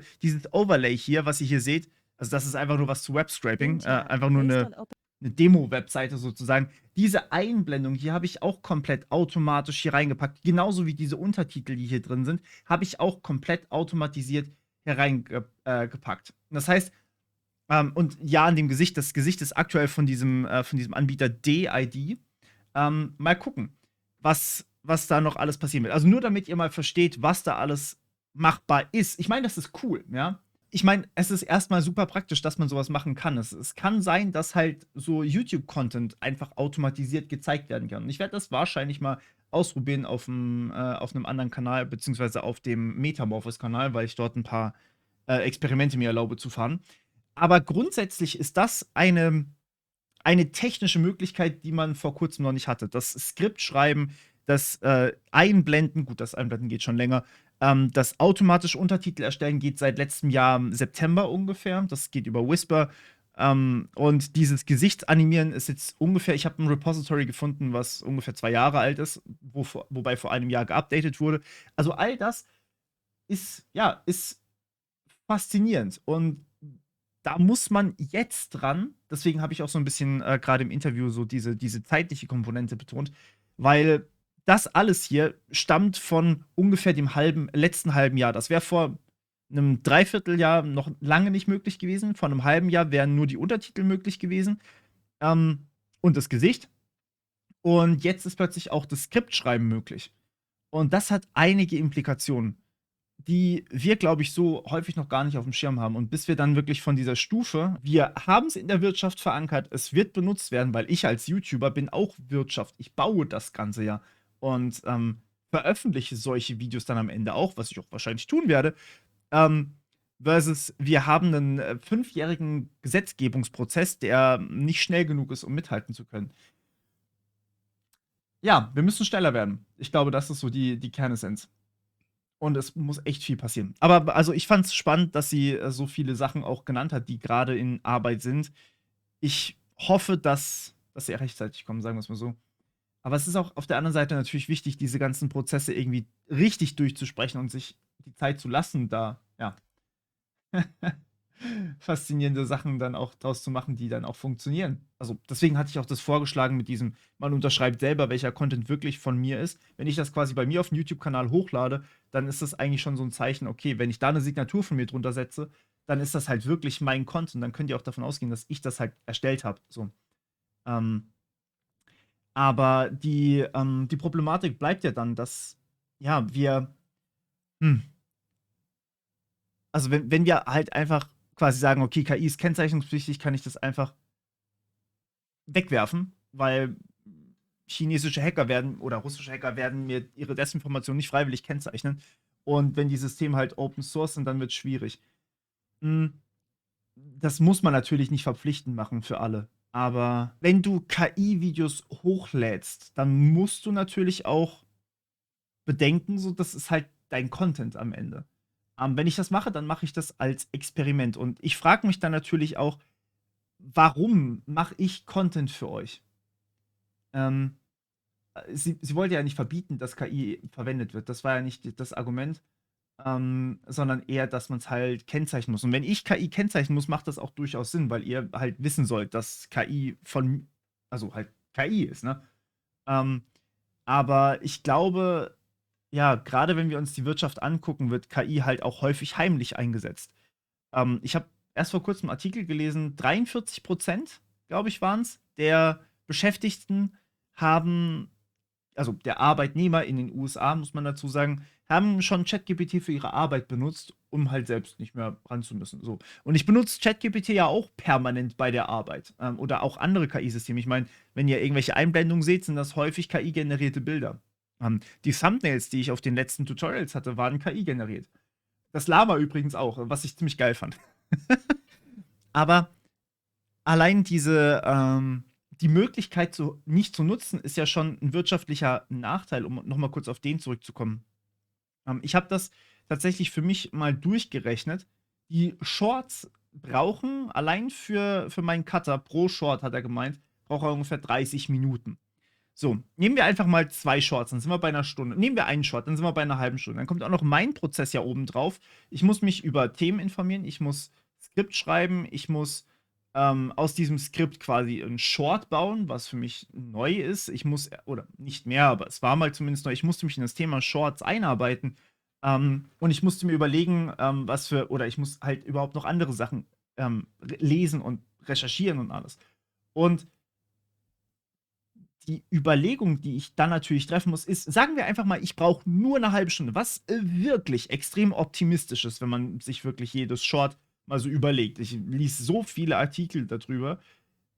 Overlay hier, was ihr hier seht, also das ist einfach nur was zu Webscraping, einfach nur eine Demo-Webseite sozusagen. Diese Einblendung hier habe ich auch komplett automatisch hier reingepackt. Genauso wie diese Untertitel, die hier drin sind, habe ich auch komplett automatisiert hereingepackt. Das heißt, und ja, an dem Gesicht, das Gesicht ist aktuell von diesem Anbieter DID. Mal gucken, was da noch alles passieren wird. Also nur damit ihr mal versteht, was da alles machbar ist. Ich meine, das ist cool, ja. Ich meine, es ist erstmal super praktisch, dass man sowas machen kann. Es kann sein, dass halt so YouTube-Content einfach automatisiert gezeigt werden kann. Und ich werde das wahrscheinlich mal ausprobieren auf einem anderen Kanal, beziehungsweise auf dem Metamorphos-Kanal, weil ich dort ein paar Experimente mir erlaube zu fahren. Aber grundsätzlich ist das eine technische Möglichkeit, die man vor kurzem noch nicht hatte. Das Skript schreiben, das Einblenden, gut, das Einblenden geht schon länger, das automatische Untertitel erstellen geht seit letztem Jahr im September ungefähr. Das geht über Whisper. Und dieses Gesichtsanimieren ist jetzt ungefähr, ich habe ein Repository gefunden, was ungefähr 2 Jahre alt ist, wobei vor einem Jahr geupdatet wurde. Also all das ist faszinierend. Und da muss man jetzt dran, deswegen habe ich auch so ein bisschen gerade im Interview so diese zeitliche Komponente betont, weil das alles hier stammt von ungefähr dem letzten halben Jahr. Das wäre vor einem Dreivierteljahr noch lange nicht möglich gewesen. Vor einem halben Jahr wären nur die Untertitel möglich gewesen und das Gesicht. Und jetzt ist plötzlich auch das Skriptschreiben möglich. Und das hat einige Implikationen, die wir, glaube ich, so häufig noch gar nicht auf dem Schirm haben. Und bis wir dann wirklich von dieser Stufe, wir haben es in der Wirtschaft verankert, es wird benutzt werden, weil ich als YouTuber bin auch Wirtschaft. Ich baue das Ganze ja und veröffentliche solche Videos dann am Ende auch, was ich auch wahrscheinlich tun werde. Versus wir haben einen 5-jährigen Gesetzgebungsprozess, der nicht schnell genug ist, um mithalten zu können. Ja, wir müssen schneller werden. Ich glaube, das ist so die Kernessenz. Und es muss echt viel passieren. Aber also ich fand es spannend, dass sie so viele Sachen auch genannt hat, die gerade in Arbeit sind. Ich hoffe, dass sie rechtzeitig kommen, sagen wir es mal so. Aber es ist auch auf der anderen Seite natürlich wichtig, diese ganzen Prozesse irgendwie richtig durchzusprechen und sich die Zeit zu lassen, da, ja, faszinierende Sachen dann auch draus zu machen, die dann auch funktionieren. Also deswegen hatte ich auch das vorgeschlagen mit diesem, man unterschreibt selber, welcher Content wirklich von mir ist. Wenn ich das quasi bei mir auf dem YouTube-Kanal hochlade, dann ist das eigentlich schon so ein Zeichen, okay, wenn ich da eine Signatur von mir drunter setze, dann ist das halt wirklich mein Content. Dann könnt ihr auch davon ausgehen, dass ich das halt erstellt habe. So. Ähm, aber die Problematik bleibt ja dann, dass, ja, hm, also wenn wir halt einfach quasi sagen, okay, KI ist kennzeichnungspflichtig, kann ich das einfach wegwerfen, weil chinesische Hacker werden oder russische Hacker werden mir ihre Desinformation nicht freiwillig kennzeichnen. Und wenn die Systeme halt Open Source sind, dann wird es schwierig. Hm, Das muss man natürlich nicht verpflichtend machen für alle. Aber wenn du KI-Videos hochlädst, dann musst du natürlich auch bedenken, so das ist halt dein Content am Ende. Wenn ich das mache, dann mache ich das als Experiment. Und ich frage mich dann natürlich auch, warum mache ich Content für euch? Ähm, sie wollte ja nicht verbieten, dass KI verwendet wird. Das war ja nicht das Argument. sondern eher, dass man es halt kennzeichnen muss. Und wenn ich KI kennzeichnen muss, macht das auch durchaus Sinn, weil ihr halt wissen sollt, dass KI also halt KI ist, ne? Ähm, aber ich glaube, ja, gerade wenn wir uns die Wirtschaft angucken, wird KI halt auch häufig heimlich eingesetzt. Ich habe erst vor kurzem einen Artikel gelesen, 43%, glaube ich, waren es, der Beschäftigten haben, also der Arbeitnehmer in den USA, muss man dazu sagen, haben schon ChatGPT für ihre Arbeit benutzt, um halt selbst nicht mehr ran zu müssen. So. Und ich benutze ChatGPT ja auch permanent bei der Arbeit. Oder auch andere KI-Systeme. Ich meine, wenn ihr irgendwelche Einblendungen seht, sind das häufig KI-generierte Bilder. Die Thumbnails, die ich auf den letzten Tutorials hatte, waren KI generiert. Das Lama übrigens auch, was ich ziemlich geil fand. Aber allein die Möglichkeit nicht zu nutzen, ist ja schon ein wirtschaftlicher Nachteil, um nochmal kurz auf den zurückzukommen. Ich habe das tatsächlich für mich mal durchgerechnet. Die Shorts brauchen allein für meinen Cutter pro Short, hat er gemeint, braucht er ungefähr 30 Minuten. So, nehmen wir einfach mal 2 Shorts, dann sind wir bei einer Stunde. Nehmen wir einen Short, dann sind wir bei einer halben Stunde. Dann kommt auch noch mein Prozess ja oben drauf. Ich muss mich über Themen informieren, ich muss Skript schreiben, ich muss aus diesem Skript quasi ein Short bauen, was für mich neu ist. Ich muss, oder nicht mehr, aber es war mal zumindest neu, ich musste mich in das Thema Shorts einarbeiten. Und ich musste mir überlegen, oder ich muss halt überhaupt noch andere Sachen lesen und recherchieren und alles. Und die Überlegung, die ich dann natürlich treffen muss, ist, sagen wir einfach mal, ich brauche nur eine halbe Stunde, was wirklich extrem optimistisch ist, wenn man sich wirklich jedes Short mal so überlegt. Ich lese so viele Artikel darüber.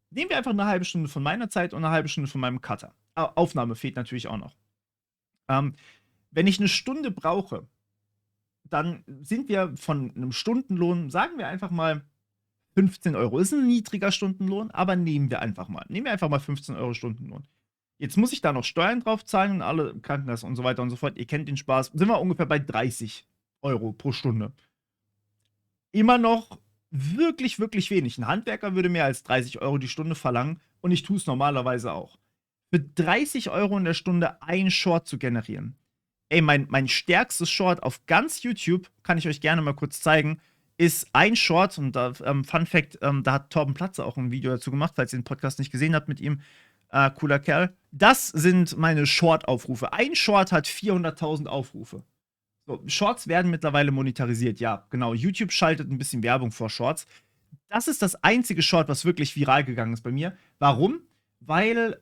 Nehmen wir einfach eine halbe Stunde von meiner Zeit und eine halbe Stunde von meinem Cutter. Aufnahme fehlt natürlich auch noch. Wenn ich eine Stunde brauche, dann sind wir von einem Stundenlohn, sagen wir einfach mal 15 Euro. Ist ein niedriger Stundenlohn, aber nehmen wir einfach mal. Nehmen wir einfach mal 15 Euro Stundenlohn. Jetzt muss ich da noch Steuern drauf zahlen und alle Krankenkassen und so weiter und so fort. Ihr kennt den Spaß. Sind wir ungefähr bei 30 Euro pro Stunde. Immer noch wirklich, wirklich wenig. Ein Handwerker würde mehr als 30 Euro die Stunde verlangen und ich tue es normalerweise auch. Für 30 Euro in der Stunde ein Short zu generieren. Ey, mein stärkstes Short auf ganz YouTube, kann ich euch gerne mal kurz zeigen, ist ein Short, und da, Fun Fact, da hat Torben Platzer auch ein Video dazu gemacht, falls ihr den Podcast nicht gesehen habt mit ihm. Cooler Kerl. Das sind meine Short-Aufrufe. Ein Short hat 400.000 Aufrufe. So, Shorts werden mittlerweile monetarisiert, ja, genau. YouTube schaltet ein bisschen Werbung vor Shorts. Das ist das einzige Short, was wirklich viral gegangen ist bei mir. Warum? Weil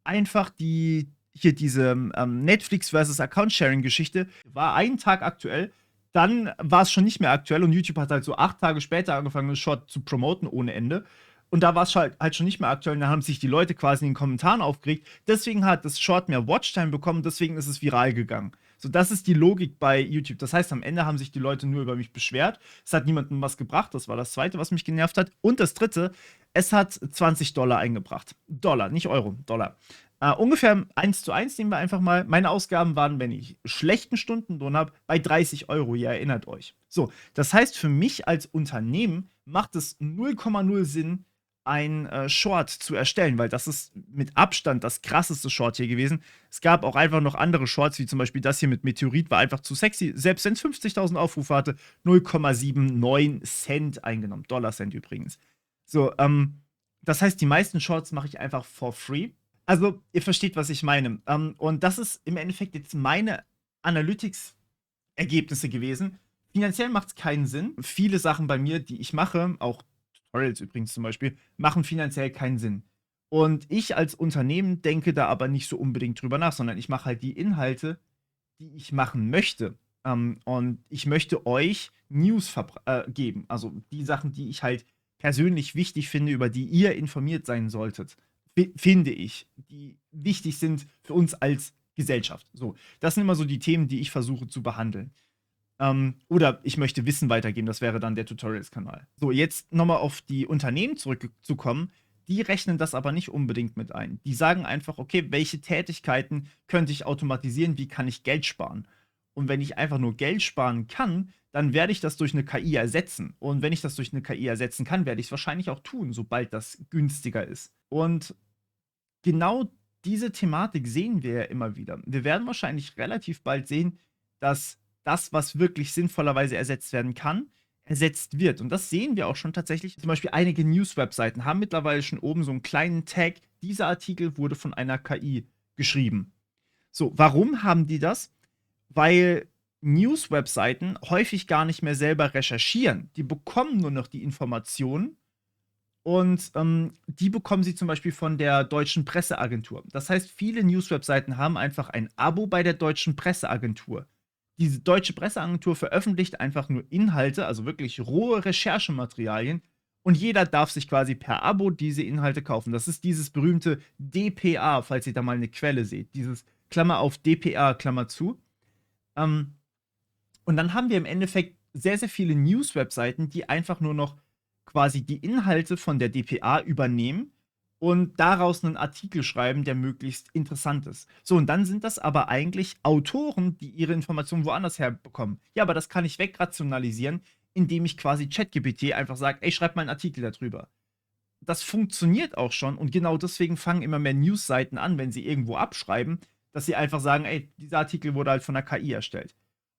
einfach diese Netflix versus Account-Sharing-Geschichte war einen Tag aktuell, dann war es schon nicht mehr aktuell und YouTube hat halt so 8 Tage später angefangen, das Short zu promoten ohne Ende. Und da war es halt schon nicht mehr aktuell. Und dann haben sich die Leute quasi in den Kommentaren aufgeregt. Deswegen hat das Short mehr Watchtime bekommen, deswegen ist es viral gegangen. So, das ist die Logik bei YouTube. Das heißt, am Ende haben sich die Leute nur über mich beschwert. Es hat niemandem was gebracht. Das war das Zweite, was mich genervt hat. Und das Dritte, es hat $20 eingebracht. Dollar, nicht Euro, Dollar. Ungefähr 1:1 nehmen wir einfach mal. Meine Ausgaben waren, wenn ich schlechten Stundenlohn habe, bei 30 Euro. Ihr erinnert euch. So, das heißt, für mich als Unternehmen macht es 0,0 Sinn, ein Short zu erstellen, weil das ist mit Abstand das krasseste Short hier gewesen. Es gab auch einfach noch andere Shorts, wie zum Beispiel das hier mit Meteorit, war einfach zu sexy. Selbst wenn es 50.000 Aufrufe hatte, 0,79 Cent eingenommen. $Cent übrigens. So, das heißt, die meisten Shorts mache ich einfach for free. Also, ihr versteht, was ich meine. Und das ist im Endeffekt jetzt meine Analytics-Ergebnisse gewesen. Finanziell macht es keinen Sinn. Viele Sachen bei mir, die ich mache, auch Tutorials übrigens zum Beispiel, machen finanziell keinen Sinn. Und ich als Unternehmen denke da aber nicht so unbedingt drüber nach, sondern ich mache halt die Inhalte, die ich machen möchte. Und ich möchte euch News geben. Also die Sachen, die ich halt persönlich wichtig finde, über die ihr informiert sein solltet. Finde ich, die wichtig sind für uns als Gesellschaft. So, das sind immer so die Themen, die ich versuche zu behandeln. Oder ich möchte Wissen weitergeben, das wäre dann der Tutorials-Kanal. So, jetzt nochmal auf die Unternehmen zurückzukommen. Die rechnen das aber nicht unbedingt mit ein. Die sagen einfach, okay, welche Tätigkeiten könnte ich automatisieren, wie kann ich Geld sparen? Und wenn ich einfach nur Geld sparen kann, dann werde ich das durch eine KI ersetzen. Und wenn ich das durch eine KI ersetzen kann, werde ich es wahrscheinlich auch tun, sobald das günstiger ist. Und genau diese Thematik sehen wir ja immer wieder. Wir werden wahrscheinlich relativ bald sehen, dass das, was wirklich sinnvollerweise ersetzt werden kann, ersetzt wird. Und das sehen wir auch schon tatsächlich. Zum Beispiel einige News-Webseiten haben mittlerweile schon oben so einen kleinen Tag, dieser Artikel wurde von einer KI geschrieben. So, warum haben die das? Weil News-Webseiten häufig gar nicht mehr selber recherchieren. Die bekommen nur noch die Informationen und die bekommen sie zum Beispiel von der Deutschen Presseagentur. Das heißt, viele News-Webseiten haben einfach ein Abo bei der Deutschen Presseagentur. Diese Deutsche Presseagentur veröffentlicht einfach nur Inhalte, also wirklich rohe Recherchematerialien, und jeder darf sich quasi per Abo diese Inhalte kaufen. Das ist dieses berühmte DPA, falls ihr da mal eine Quelle seht. Dieses Klammer auf DPA, Klammer zu. Und dann haben wir im Endeffekt sehr, sehr viele News-Webseiten, die einfach nur noch quasi die Inhalte von der DPA übernehmen und daraus einen Artikel schreiben, der möglichst interessant ist. So, und dann sind das aber eigentlich Autoren, die ihre Informationen woanders herbekommen. Ja, aber das kann ich wegrationalisieren, indem ich quasi ChatGPT einfach sage, ey, schreib mal einen Artikel darüber. Das funktioniert auch schon und genau deswegen fangen immer mehr News-Seiten an, wenn sie irgendwo abschreiben, dass sie einfach sagen, ey, dieser Artikel wurde halt von der KI erstellt.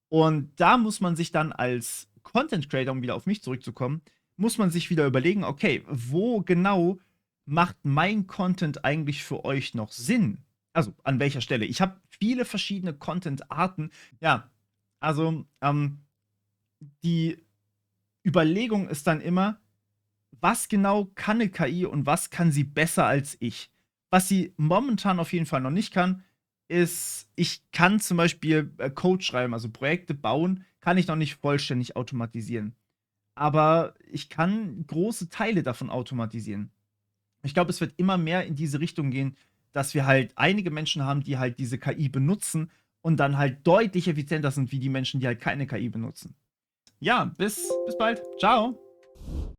Und da muss man sich dann als Content Creator, um wieder auf mich zurückzukommen, muss man sich wieder überlegen, okay, wo genau macht mein Content eigentlich für euch noch Sinn? Also an welcher Stelle? Ich habe viele verschiedene Content-Arten. Ja, also die Überlegung ist dann immer, was genau kann eine KI und was kann sie besser als ich? Was sie momentan auf jeden Fall noch nicht kann, ist, ich kann zum Beispiel Code schreiben, also Projekte bauen, kann ich noch nicht vollständig automatisieren. Aber ich kann große Teile davon automatisieren. Ich glaube, es wird immer mehr in diese Richtung gehen, dass wir halt einige Menschen haben, die halt diese KI benutzen und dann halt deutlich effizienter sind wie die Menschen, die halt keine KI benutzen. Ja, bis bald. Ciao.